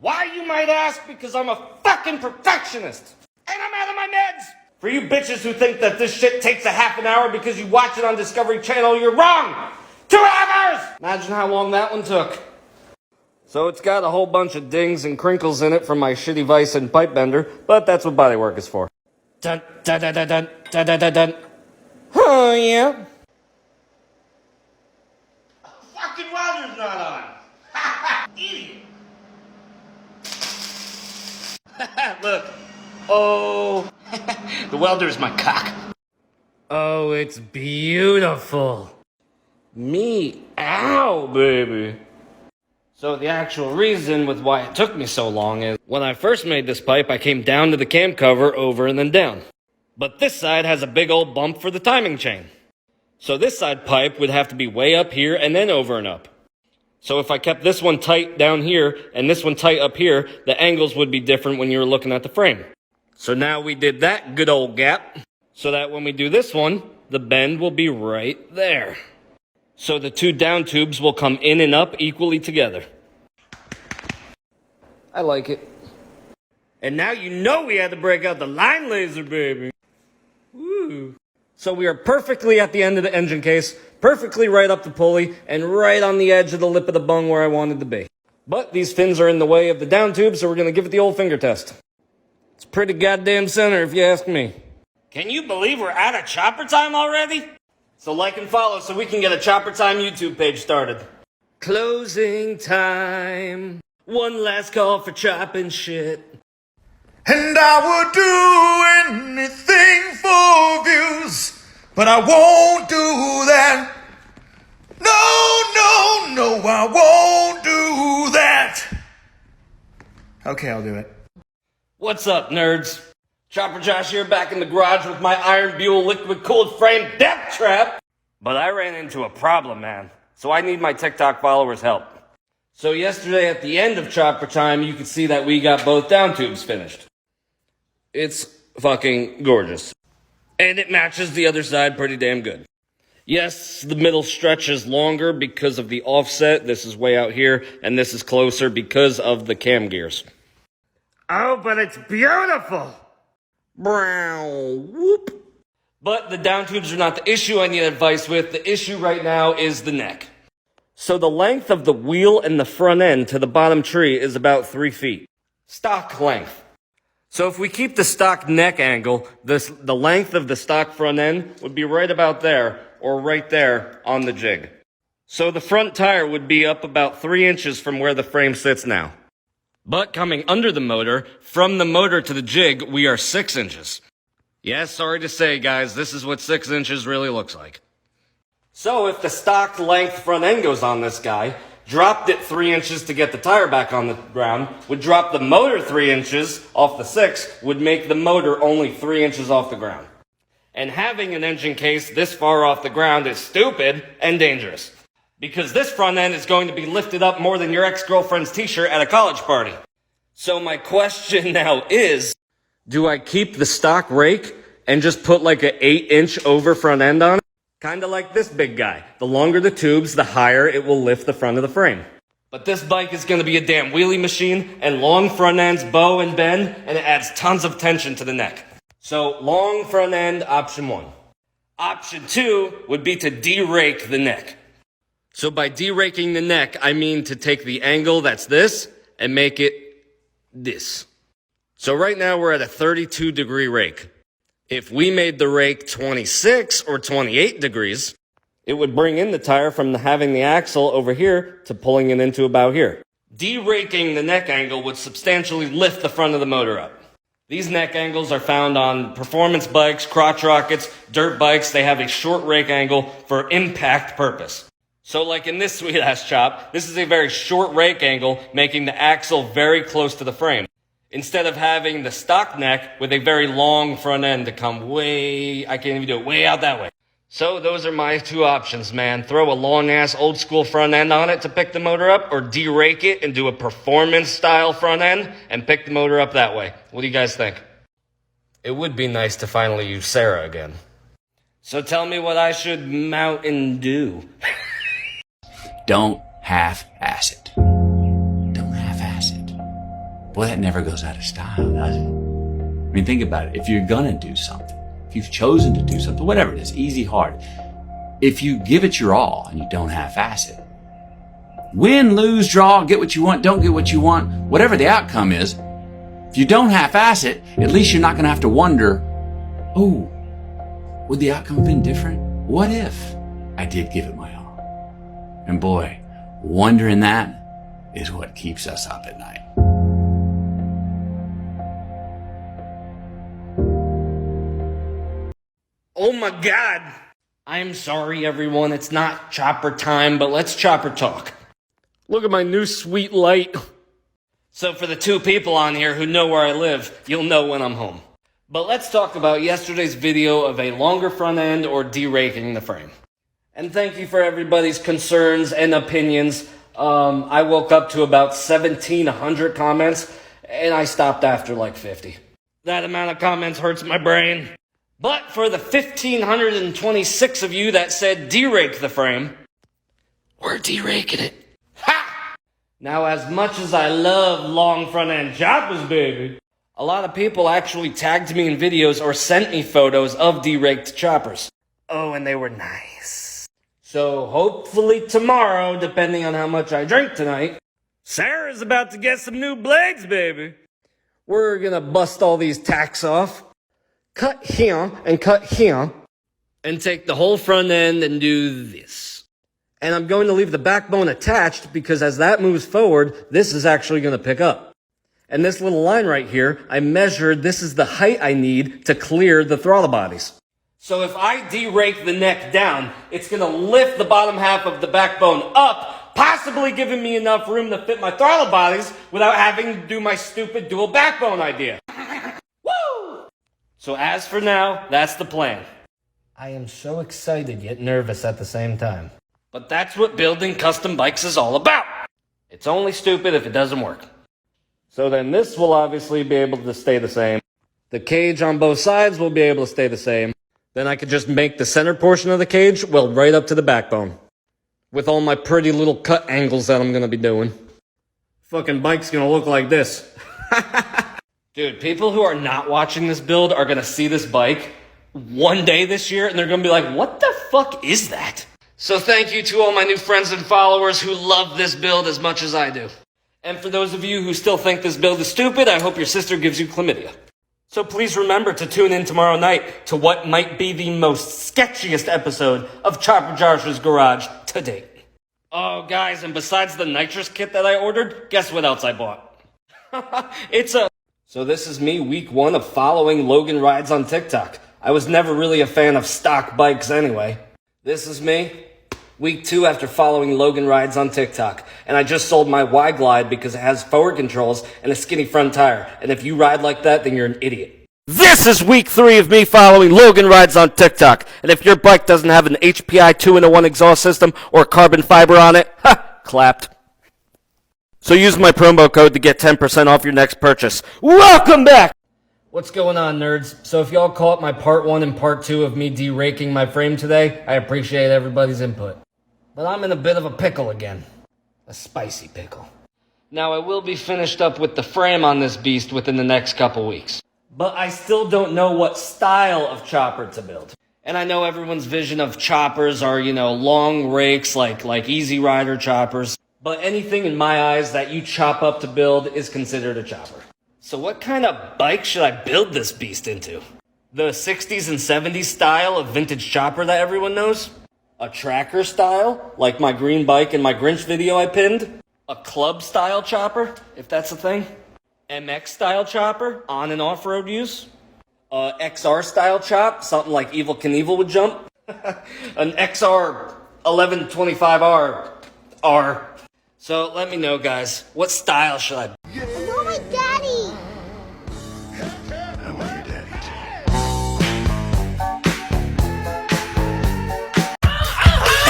Why, you might ask? Because I'm a fucking perfectionist. And I'm out of my meds! For you bitches who think that this shit takes a half an hour because you watch it on Discovery Channel, you're wrong! 2.5 hours! Imagine how long that one took. So it's got a whole bunch of dings and crinkles in it from my shitty vise and pipe bender, but that's what bodywork is for. Dun, dun, dun, dun, dun, dun, dun, dun, dun. Oh, yeah. Fucking welder's not on. Idiot. Look. Oh, the welder is my cock. Oh, it's beautiful. Meow, baby. So the actual reason with why it took me so long is when I first made this pipe, I came down to the cam cover, over, and then down. But this side has a big old bump for the timing chain. So this side pipe would have to be way up here and then over and up. So if I kept this one tight down here and this one tight up here, the angles would be different when you were looking at the frame. So now we did that good old gap, so that when we do this one, the bend will be right there. So the 2 down tubes will come in and up equally together. I like it. And now you know we had to break out the line laser, baby. Woo. So we are perfectly at the end of the engine case, perfectly right up the pulley, and right on the edge of the lip of the bung where I wanted to be. But these fins are in the way of the down tube, so we're going to give it the old finger test. It's pretty goddamn center, if you ask me. Can you believe we're out of Choppertime already? So like and follow so we can get a Choppertime YouTube page started. Closing time. One last call for chopping shit. And I would do anything for views, but I won't do that. No, I won't do that. Okay, I'll do it. What's up, nerds? Chopper Josh here, back in the garage with my iron Buell liquid-cooled frame death trap. But I ran into a problem, man. So I need my TikTok followers' help. So yesterday at the end of Choppertime, you could see that we got both down tubes finished. It's fucking gorgeous. And it matches the other side pretty damn good. Yes, the middle stretch is longer because of the offset. This is way out here, and this is closer because of the cam gears. Oh, but it's beautiful! Brown, whoop. But the down tubes are not the issue I need advice with. The issue right now is the neck. So the length of the wheel and the front end to the bottom tree is about 3 feet. Stock length. So if we keep the stock neck angle, the length of the stock front end would be right about there, or right there on the jig. So the front tire would be up about 3 inches from where the frame sits now. But coming under the motor, from the motor to the jig, we are 6 inches. Yes, sorry to say, guys, this is what 6 inches really looks like. So if the stock length front end goes on this guy, dropped it 3 inches to get the tire back on the ground, would drop the motor 3 inches off the 6, would make the motor only 3 inches off the ground. And having an engine case this far off the ground is stupid and dangerous. Because this front end is going to be lifted up more than your ex-girlfriend's t-shirt at a college party. So my question now is, do I keep the stock rake and just put like an 8-inch over front end on it? Kinda like this big guy. The longer the tubes, the higher it will lift the front of the frame. But this bike is gonna be a damn wheelie machine, and long front ends bow and bend, and it adds tons of tension to the neck. So long front end, option 1. Option 2 would be to derake the neck. So by deraking the neck, I mean to take the angle that's this and make it this. So right now we're at a 32-degree rake. If we made the rake 26 or 28 degrees, it would bring in the tire from having the axle over here to pulling it into about here. Deraking the neck angle would substantially lift the front of the motor up. These neck angles are found on performance bikes, crotch rockets, dirt bikes. They have a short rake angle for impact purpose. So like in this sweet-ass chop, this is a very short rake angle, making the axle very close to the frame. Instead of having the stock neck with a very long front end to come way, I can't even do it, way out that way. So those are my 2 options, man. Throw a long-ass old-school front end on it to pick the motor up, or derake it and do a performance-style front end and pick the motor up that way. What do you guys think? It would be nice to finally use Sarah again. So tell me what I should mount and do. Don't half-ass it. Don't half-ass it. Boy, that never goes out of style, does it? I mean, think about it. If you're gonna do something, if you've chosen to do something, whatever it is, easy, hard, if you give it your all and you don't half-ass it, win, lose, draw, get what you want, don't get what you want, whatever the outcome is, if you don't half-ass it, at least you're not gonna have to wonder, oh, would the outcome have been different? What if I did give it my all? And boy, wondering that is what keeps us up at night. Oh my God! I'm sorry, everyone. It's not chopper time, but let's chopper talk. Look at my new sweet light. So for the 2 people on here who know where I live, you'll know when I'm home. But let's talk about yesterday's video of a longer front end or deraking the frame. And thank you for everybody's concerns and opinions. I woke up to about 1,700 comments, and I stopped after like 50. That amount of comments hurts my brain. But for the 1,526 of you that said derake the frame, we're deraking it. Ha! Now, as much as I love long front end choppers, baby, a lot of people actually tagged me in videos or sent me photos of deraked choppers. Oh, and they were nice. So hopefully tomorrow, depending on how much I drink tonight, Sarah's about to get some new blades, baby. We're gonna bust all these tacks off, cut here, and take the whole front end and do this. And I'm going to leave the backbone attached because as that moves forward, this is actually gonna pick up. And this little line right here, I measured this is the height I need to clear the throttle bodies. So if I derake the neck down, it's gonna lift the bottom half of the backbone up, possibly giving me enough room to fit my throttle bodies without having to do my stupid dual backbone idea. Woo! So as for now, that's the plan. I am so excited yet nervous at the same time. But that's what building custom bikes is all about. It's only stupid if it doesn't work. So then this will obviously be able to stay the same. The cage on both sides will be able to stay the same. Then I could just make the center portion of the cage weld right up to the backbone. With all my pretty little cut angles that I'm gonna be doing. Fucking bike's gonna look like this. Dude, people who are not watching this build are gonna see this bike one day this year and they're gonna be like, what the fuck is that? So thank you to all my new friends and followers who love this build as much as I do. And for those of you who still think this build is stupid, I hope your sister gives you chlamydia. So please remember to tune in tomorrow night to what might be the most sketchiest episode of Chopper Josh's Garage to date. Oh, guys, and besides the nitrous kit that I ordered, guess what else I bought? So this is me week 1 of following Logan rides on TikTok. I was never really a fan of stock bikes anyway. This is me, week 2 after following Logan rides on TikTok. And I just sold my Y-Glide because it has forward controls and a skinny front tire. And if you ride like that, then you're an idiot. This is week 3 of me following Logan rides on TikTok. And if your bike doesn't have an HPI 2-in-1 exhaust system or carbon fiber on it, clapped. So use my promo code to get 10% off your next purchase. Welcome back! What's going on, nerds? So if y'all caught my part 1 and part 2 of me deraking my frame today, I appreciate everybody's input. But I'm in a bit of a pickle again. A spicy pickle. Now, I will be finished up with the frame on this beast within the next couple weeks. But I still don't know what style of chopper to build. And I know everyone's vision of choppers are, long rakes like Easy Rider choppers. But anything in my eyes that you chop up to build is considered a chopper. So what kind of bike should I build this beast into? The 60s and 70s style of vintage chopper that everyone knows? A tracker style, like my green bike in my Grinch video I pinned? A club style chopper, if that's a thing? MX style chopper, on and off-road use? A XR style chop, something like Evel Knievel would jump? An XR 1125R R. So let me know, guys, what style should I build? I want my daddy! I want your daddy too.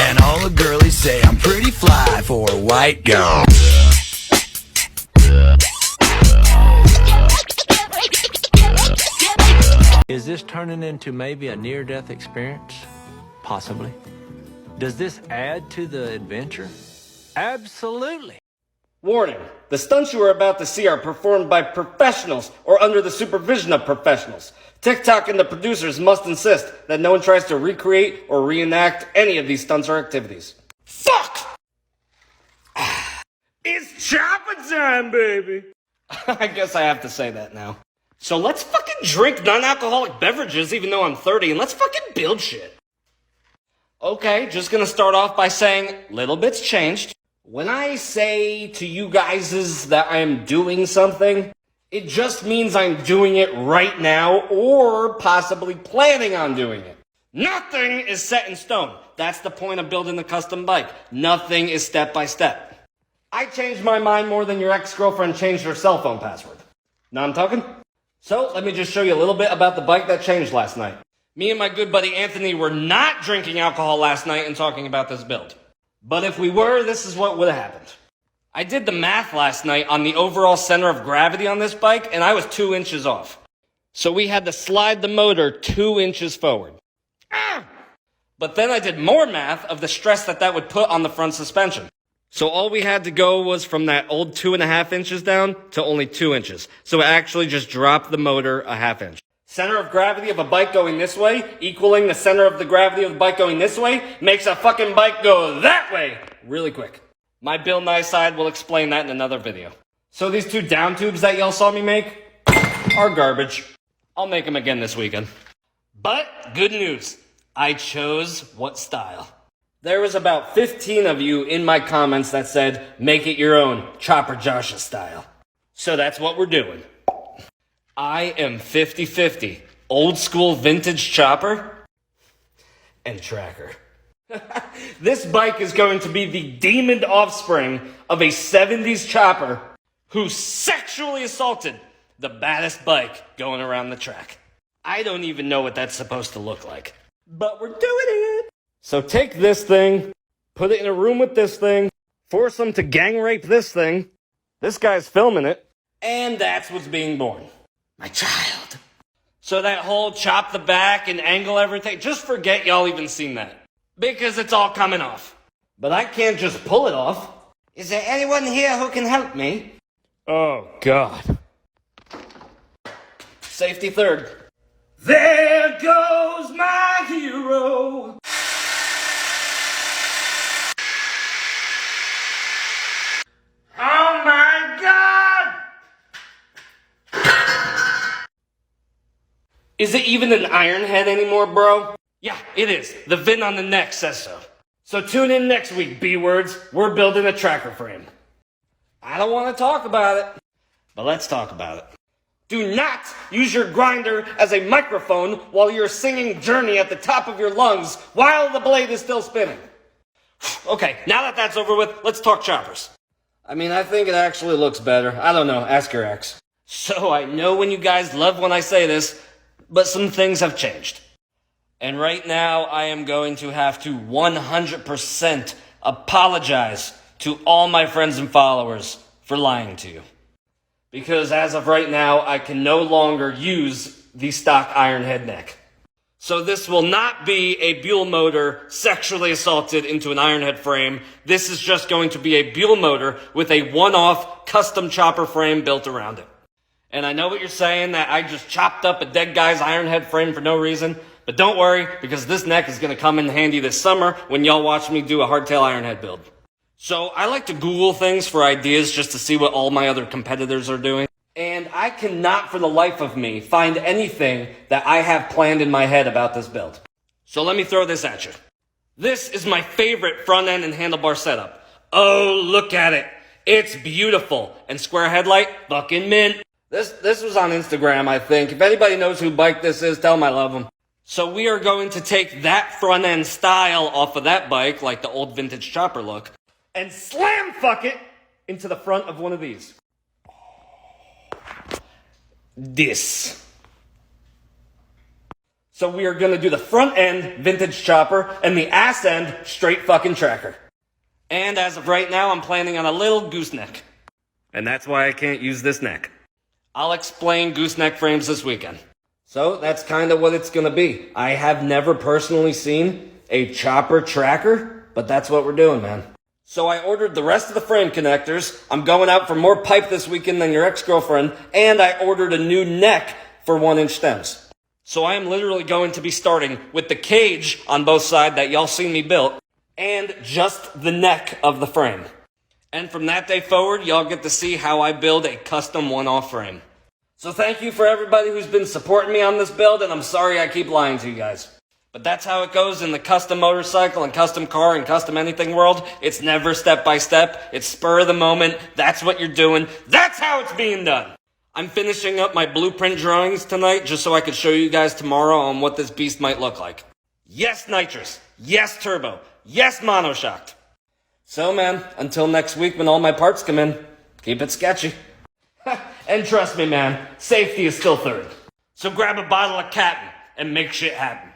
And all the girlies say I'm pretty fly for a white girl. Is this turning into maybe a near-death experience? Possibly. Does this add to the adventure? Absolutely. Warning, the stunts you are about to see are performed by professionals or under the supervision of professionals. TikTok and the producers must insist that no one tries to recreate or reenact any of these stunts or activities. Fuck! It's chopper time, baby! I guess I have to say that now. So let's fucking drink non-alcoholic beverages even though I'm 30 and let's fucking build shit. Okay, just gonna start off by saying little bits changed. When I say to you guys that I'm doing something, it just means I'm doing it right now or possibly planning on doing it. Nothing is set in stone. That's the point of building a custom bike. Nothing is step by step. I changed my mind more than your ex-girlfriend changed her cell phone password. Now I'm talking? So let me just show you a little bit about the bike that changed last night. Me and my good buddy Anthony were not drinking alcohol last night and talking about this build. But if we were, this is what would have happened. I did the math last night on the overall center of gravity on this bike, and I was 2 inches off. So we had to slide the motor 2 inches forward. But then I did more math of the stress that would put on the front suspension. So all we had to go was from that old 2.5 inches down to only 2 inches. So it actually just dropped the motor a ½ inch. Center of gravity of a bike going this way equaling the center of the gravity of the bike going this way makes a fucking bike go that way really quick. My Bill Nye side will explain that in another video. So these 2 down tubes that y'all saw me make are garbage. I'll make them again this weekend. But good news, I chose what style. There was about 15 of you in my comments that said, make it your own, Chopper Josh's style. So that's what we're doing. I am 50-50, old school vintage chopper and tracker. This bike is going to be the demon offspring of a 70s chopper who sexually assaulted the baddest bike going around the track. I don't even know what that's supposed to look like, but we're doing it. So take this thing, put it in a room with this thing, force them to gang rape this thing. This guy's filming it, and that's what's being born. My child. So that whole chop the back and angle everything, just forget y'all even seen that. Because it's all coming off. But I can't just pull it off. Is there anyone here who can help me? Oh, God. Safety third. There goes my hero. Oh my God! Is it even an iron head anymore, bro? Yeah, it is. The VIN on the neck says so. So tune in next week, B-words. We're building a tracker frame. I don't want to talk about it, but let's talk about it. Do not use your grinder as a microphone while you're singing Journey at the top of your lungs while the blade is still spinning. Okay, now that that's over with, let's talk choppers. I mean, I think it actually looks better. I don't know, ask your ex. So I know when you guys love when I say this, but some things have changed. And right now, I am going to have to 100% apologize to all my friends and followers for lying to you. Because as of right now, I can no longer use the stock iron head neck. So this will not be a Buell motor sexually assaulted into an iron head frame. This is just going to be a Buell motor with a one-off custom chopper frame built around it. And I know what you're saying, that I just chopped up a dead guy's iron head frame for no reason. But don't worry, because this neck is going to come in handy this summer when y'all watch me do a hardtail iron head build. So I like to Google things for ideas just to see what all my other competitors are doing. And I cannot for the life of me find anything that I have planned in my head about this build. So let me throw this at you. This is my favorite front end and handlebar setup. Oh, look at it. It's beautiful. And square headlight, fucking mint. This was on Instagram, I think. If anybody knows who bike this is, tell them I love them. So we are going to take that front end style off of that bike, like the old vintage chopper look, and slam fuck it into the front of one of these. This. So we are going to do the front end vintage chopper and the ass end straight fucking tracker. And as of right now, I'm planning on a little gooseneck. And that's why I can't use this neck. I'll explain gooseneck frames this weekend. So that's kind of what it's going to be. I have never personally seen a chopper tracker, but that's what we're doing, man. So I ordered the rest of the frame connectors. I'm going out for more pipe this weekend than your ex-girlfriend, and I ordered a new neck for 1-inch stems. So I am literally going to be starting with the cage on both sides that y'all seen me built, and just the neck of the frame. And from that day forward, y'all get to see how I build a custom one-off frame. So thank you for everybody who's been supporting me on this build, and I'm sorry I keep lying to you guys. But that's how it goes in the custom motorcycle and custom car and custom anything world. It's never step by step. It's spur of the moment. That's what you're doing. That's how it's being done. I'm finishing up my blueprint drawings tonight just so I could show you guys tomorrow on what this beast might look like. Yes, nitrous. Yes, turbo. Yes, monoshocked. So man, until next week when all my parts come in, keep it sketchy. And trust me, man, safety is still third. So grab a bottle of Captain and make shit happen.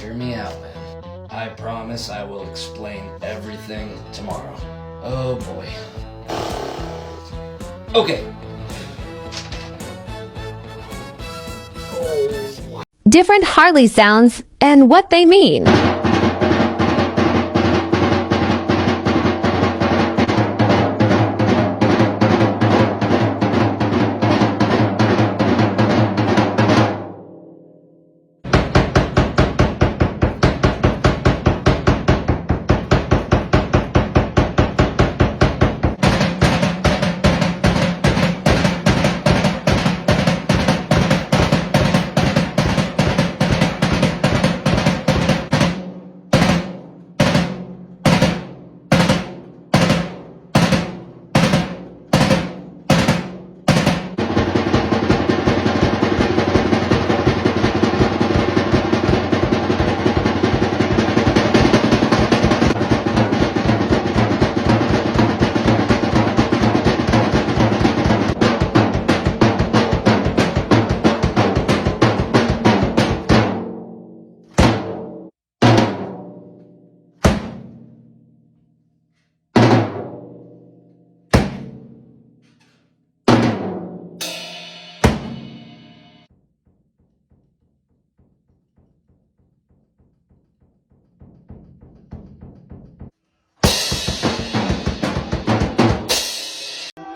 hear me out, man. I promise I will explain everything tomorrow. Oh boy. Okay. Different Harley sounds and what they mean.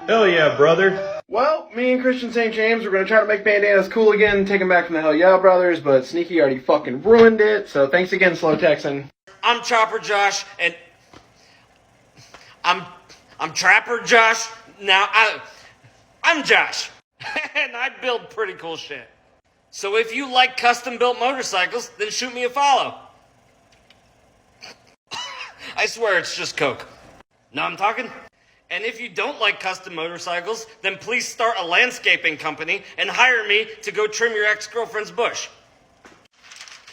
Hell yeah, brother. Well, me and Christian St. James, we're going to try to make bandanas cool again, take them back from the Hell Yeah Brothers, but Sneaky already fucking ruined it, so thanks again, Slow Texan. I'm Chopper Josh, and I'm Trapper Josh. Now, I'm Josh, and I build pretty cool shit. So if you like custom-built motorcycles, then shoot me a follow. I swear it's just Coke. Know what I'm talking? And if you don't like custom motorcycles, then please start a landscaping company and hire me to go trim your ex-girlfriend's bush.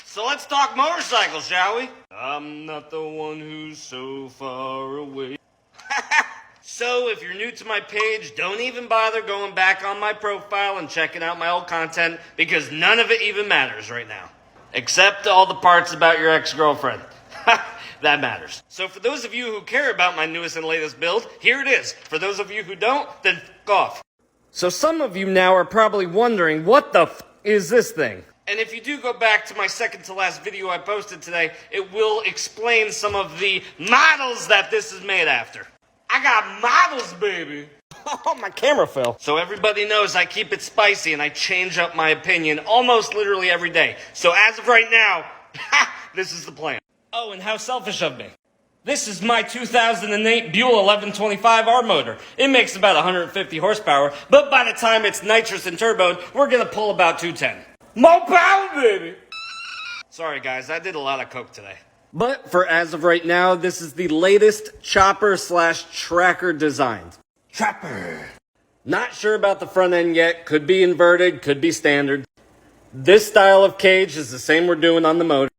So let's talk motorcycles, shall we? I'm not the one who's so far away. So if you're new to my page, don't even bother going back on my profile and checking out my old content, because none of it even matters right now. Except all the parts about your ex-girlfriend. That matters. So for those of you who care about my newest and latest build, here it is. For those of you who don't, then f*** off. So some of you now are probably wondering, what the f*** is this thing? And if you do go back to my second to last video I posted today, it will explain some of the models that this is made after. I got models, baby. Oh, my camera fell. So everybody knows I keep it spicy and I change up my opinion almost literally every day. So as of right now, this is the plan. Oh, and how selfish of me. This is my 2008 Buell 1125R motor. It makes about 150 horsepower, but by the time it's nitrous and turboed, we're gonna pull about 210. More power, baby! Sorry guys, I did a lot of coke today. But for as of right now, this is the latest chopper/tracker designed. Chopper! Not sure about the front end yet. Could be inverted, could be standard. This style of cage is the same we're doing on the motor.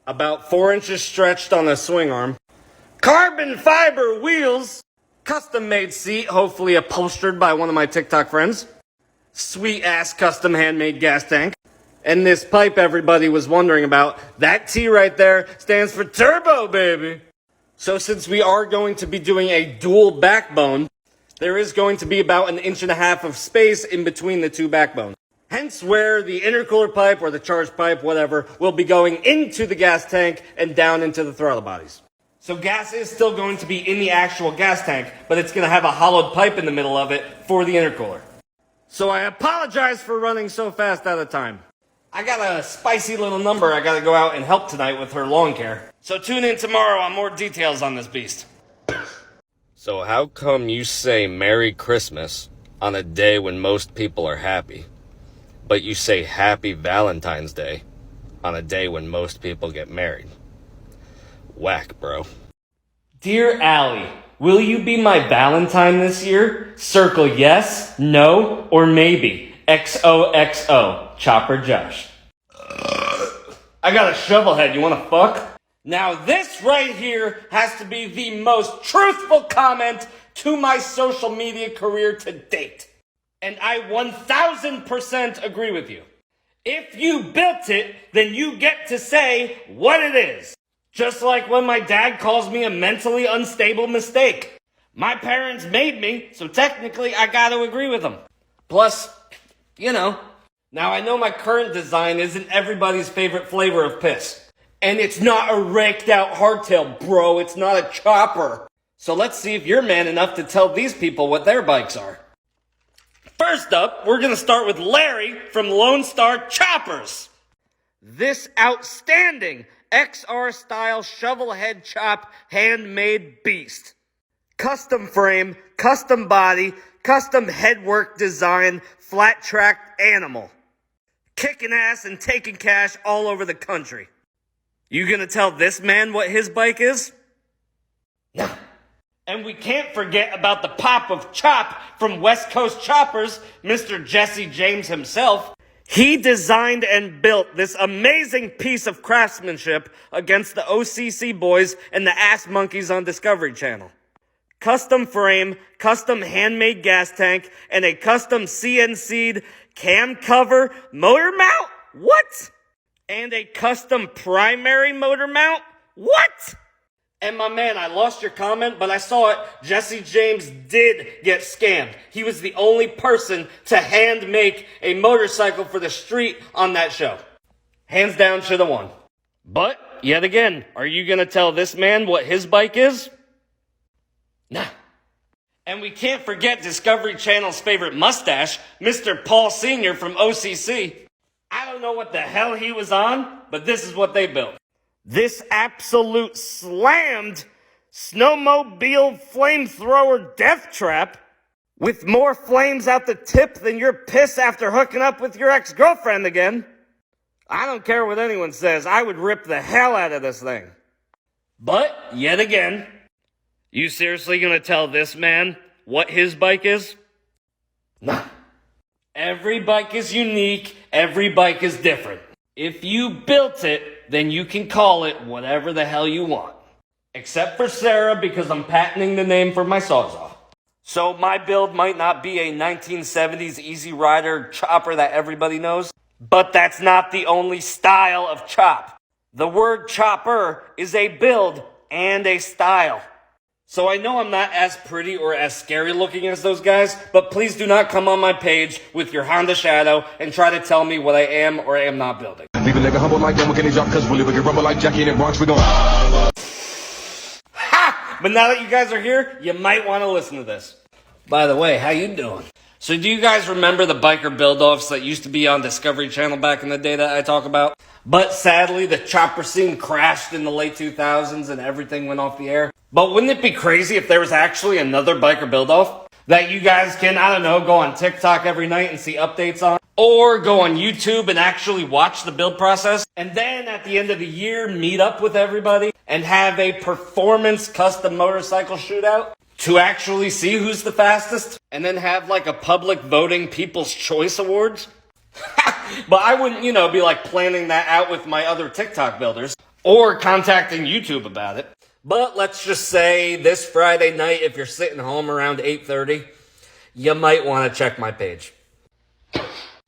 About 4 inches stretched on a swing arm. Carbon fiber wheels. Custom made seat, hopefully upholstered by one of my TikTok friends. Sweet ass custom handmade gas tank. And this pipe everybody was wondering about, that T right there stands for turbo, baby. So since we are going to be doing a dual backbone, there is going to be about 1.5 inches of space in between the two backbones. Hence where the intercooler pipe or the charge pipe, whatever, will be going into the gas tank and down into the throttle bodies. So gas is still going to be in the actual gas tank, but it's going to have a hollowed pipe in the middle of it for the intercooler. So I apologize for running so fast out of time. I got a spicy little number I got to go out and help tonight with her lawn care. So tune in tomorrow on more details on this beast. So how come you say Merry Christmas on a day when most people are happy, but you say Happy Valentine's Day on a day when most people get married? Whack, bro. Dear Allie, will you be my Valentine this year? Circle yes, no, or maybe. XOXO, Chopper Josh. I got a shovelhead, you wanna fuck? Now this right here has to be the most truthful comment to my social media career to date. And I 1000% agree with you. If you built it, then you get to say what it is. Just like when my dad calls me a mentally unstable mistake. My parents made me, so technically I gotta agree with them. Plus, you know. Now I know my current design isn't everybody's favorite flavor of piss. And it's not a raked out hardtail, bro. It's not a chopper. So let's see if you're man enough to tell these people what their bikes are. First up, we're gonna start with Larry from Lone Star Choppers. This outstanding XR style shovelhead chop handmade beast. Custom frame, custom body, custom headwork design, flat tracked animal. Kicking ass and taking cash all over the country. You gonna tell this man what his bike is? No. And we can't forget about the pop of chop from West Coast Choppers, Mr. Jesse James himself. He designed and built this amazing piece of craftsmanship against the OCC boys and the ass monkeys on Discovery Channel. Custom frame, custom handmade gas tank, and a custom CNC'd cam cover motor mount? What? And a custom primary motor mount? What? And my man, I lost your comment, but I saw it. Jesse James did get scammed. He was the only person to hand make a motorcycle for the street on that show. Hands down, should have won. But, yet again, are you gonna tell this man what his bike is? Nah. And we can't forget Discovery Channel's favorite mustache, Mr. Paul Sr. from OCC. I don't know what the hell he was on, but this is what they built. This absolute slammed snowmobile flamethrower death trap with more flames out the tip than your piss after hooking up with your ex-girlfriend again. I don't care what anyone says, I would rip the hell out of this thing. But, yet again, you seriously gonna tell this man what his bike is? Nah. Every bike is unique, every bike is different. If you built it, then you can call it whatever the hell you want. Except for Sarah, because I'm patenting the name for my Sawzall. So my build might not be a 1970s Easy Rider chopper that everybody knows, but that's not the only style of chop. The word chopper is a build and a style. So I know I'm not as pretty or as scary looking as those guys, but please do not come on my page with your Honda Shadow and try to tell me what I am or am not building. Leave a nigga humble like them, can he drop? Cause really we can rumble like Jackie in the Bronx, we gon' Ha! But now that you guys are here, you might want to listen to this. By the way, how you doing? So do you guys remember the biker build-offs that used to be on Discovery Channel back in the day that I talk about? But sadly, the chopper scene crashed in the late 2000s and everything went off the air. But wouldn't it be crazy if there was actually another biker build-off that you guys can, I don't know, go on TikTok every night and see updates on? Or go on YouTube and actually watch the build process? And then at the end of the year, meet up with everybody and have a performance custom motorcycle shootout to actually see who's the fastest? And then have like a public voting People's Choice Awards? But I wouldn't, be like planning that out with my other TikTok builders or contacting YouTube about it. But let's just say this Friday night, if you're sitting home around 8:30, you might want to check my page.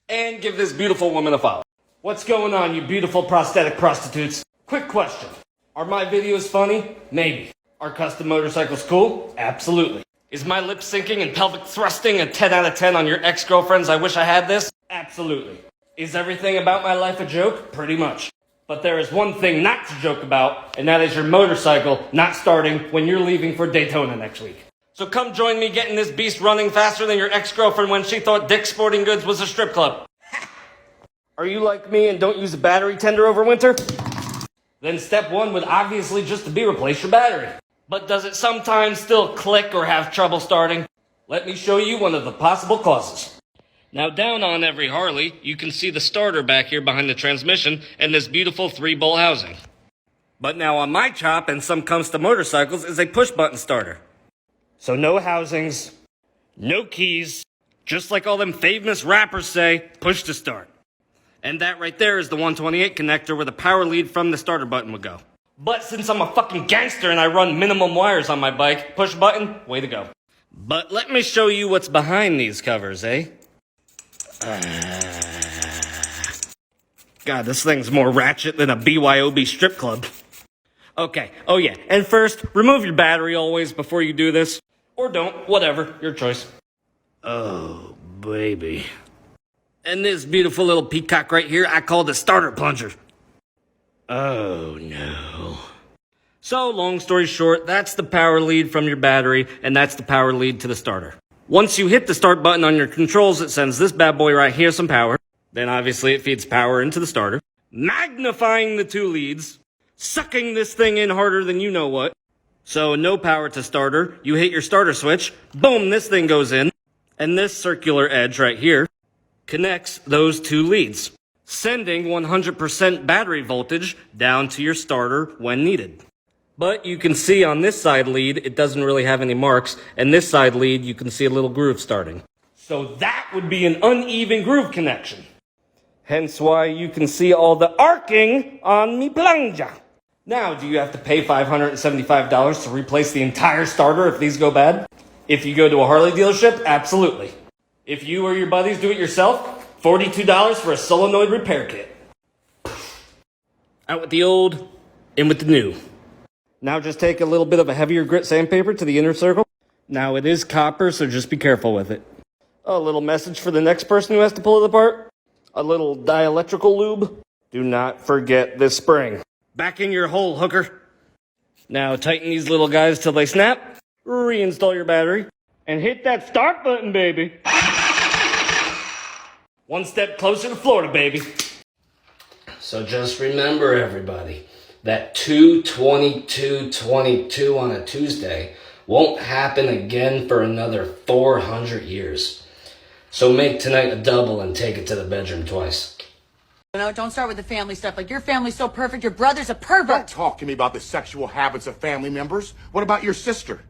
And give this beautiful woman a follow. What's going on, you beautiful prosthetic prostitutes? Quick question. Are my videos funny? Maybe. Are custom motorcycles cool? Absolutely. Is my lip syncing and pelvic thrusting a 10 out of 10 on your ex-girlfriends I wish I had this? Absolutely. Is everything about my life a joke? Pretty much. But there is one thing not to joke about, and that is your motorcycle not starting when you're leaving for Daytona next week. So come join me getting this beast running faster than your ex-girlfriend when she thought Dick's Sporting Goods was a strip club. Are you like me and don't use a battery tender over winter? Then step one would obviously just be replace your battery. But does it sometimes still click or have trouble starting? Let me show you one of the possible causes. Now down on every Harley, you can see the starter back here behind the transmission and this beautiful 3-bolt housing. But now on my chop and some custom motorcycles is a push button starter. So no housings, no keys, just like all them famous rappers say, push to start. And that right there is the 128 connector where the power lead from the starter button would go. But since I'm a fucking gangster and I run minimum wires on my bike, push button, way to go. But let me show you what's behind these covers, eh? God, this thing's more ratchet than a BYOB strip club. Okay, oh yeah, and first, remove your battery always before you do this. Or don't, whatever, your choice. Oh, baby. And this beautiful little peacock right here, I call the starter plunger. Oh, no. So, long story short, that's the power lead from your battery, and that's the power lead to the starter. Once you hit the start button on your controls, it sends this bad boy right here some power. Then obviously it feeds power into the starter, magnifying the two leads, sucking this thing in harder than you know what. So no power to starter, you hit your starter switch, boom, this thing goes in, and this circular edge right here connects those two leads, sending 100% battery voltage down to your starter when needed. But you can see on this side lead, it doesn't really have any marks, and this side lead, you can see a little groove starting. So that would be an uneven groove connection. Hence why you can see all the arcing on me plunger. Now, do you have to pay $575 to replace the entire starter if these go bad? If you go to a Harley dealership, absolutely. If you or your buddies do it yourself, $42 for a solenoid repair kit. Out with the old, in with the new. Now just take a little bit of a heavier grit sandpaper to the inner circle. Now it is copper, so just be careful with it. A little message for the next person who has to pull it apart. A little dielectrical lube. Do not forget this spring. Back in your hole, hooker. Now tighten these little guys till they snap. Reinstall your battery. And hit that start button, baby. One step closer to Florida, baby. So just remember, everybody, that 2/22/22 on a Tuesday won't happen again for another 400 years. So make tonight a double and take it to the bedroom twice. No, don't start with the family stuff. Like, your family's so perfect, your brother's a pervert. Don't talk to me about the sexual habits of family members. What about your sister?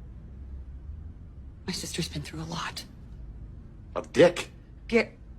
My sister's been through a lot. A dick? Get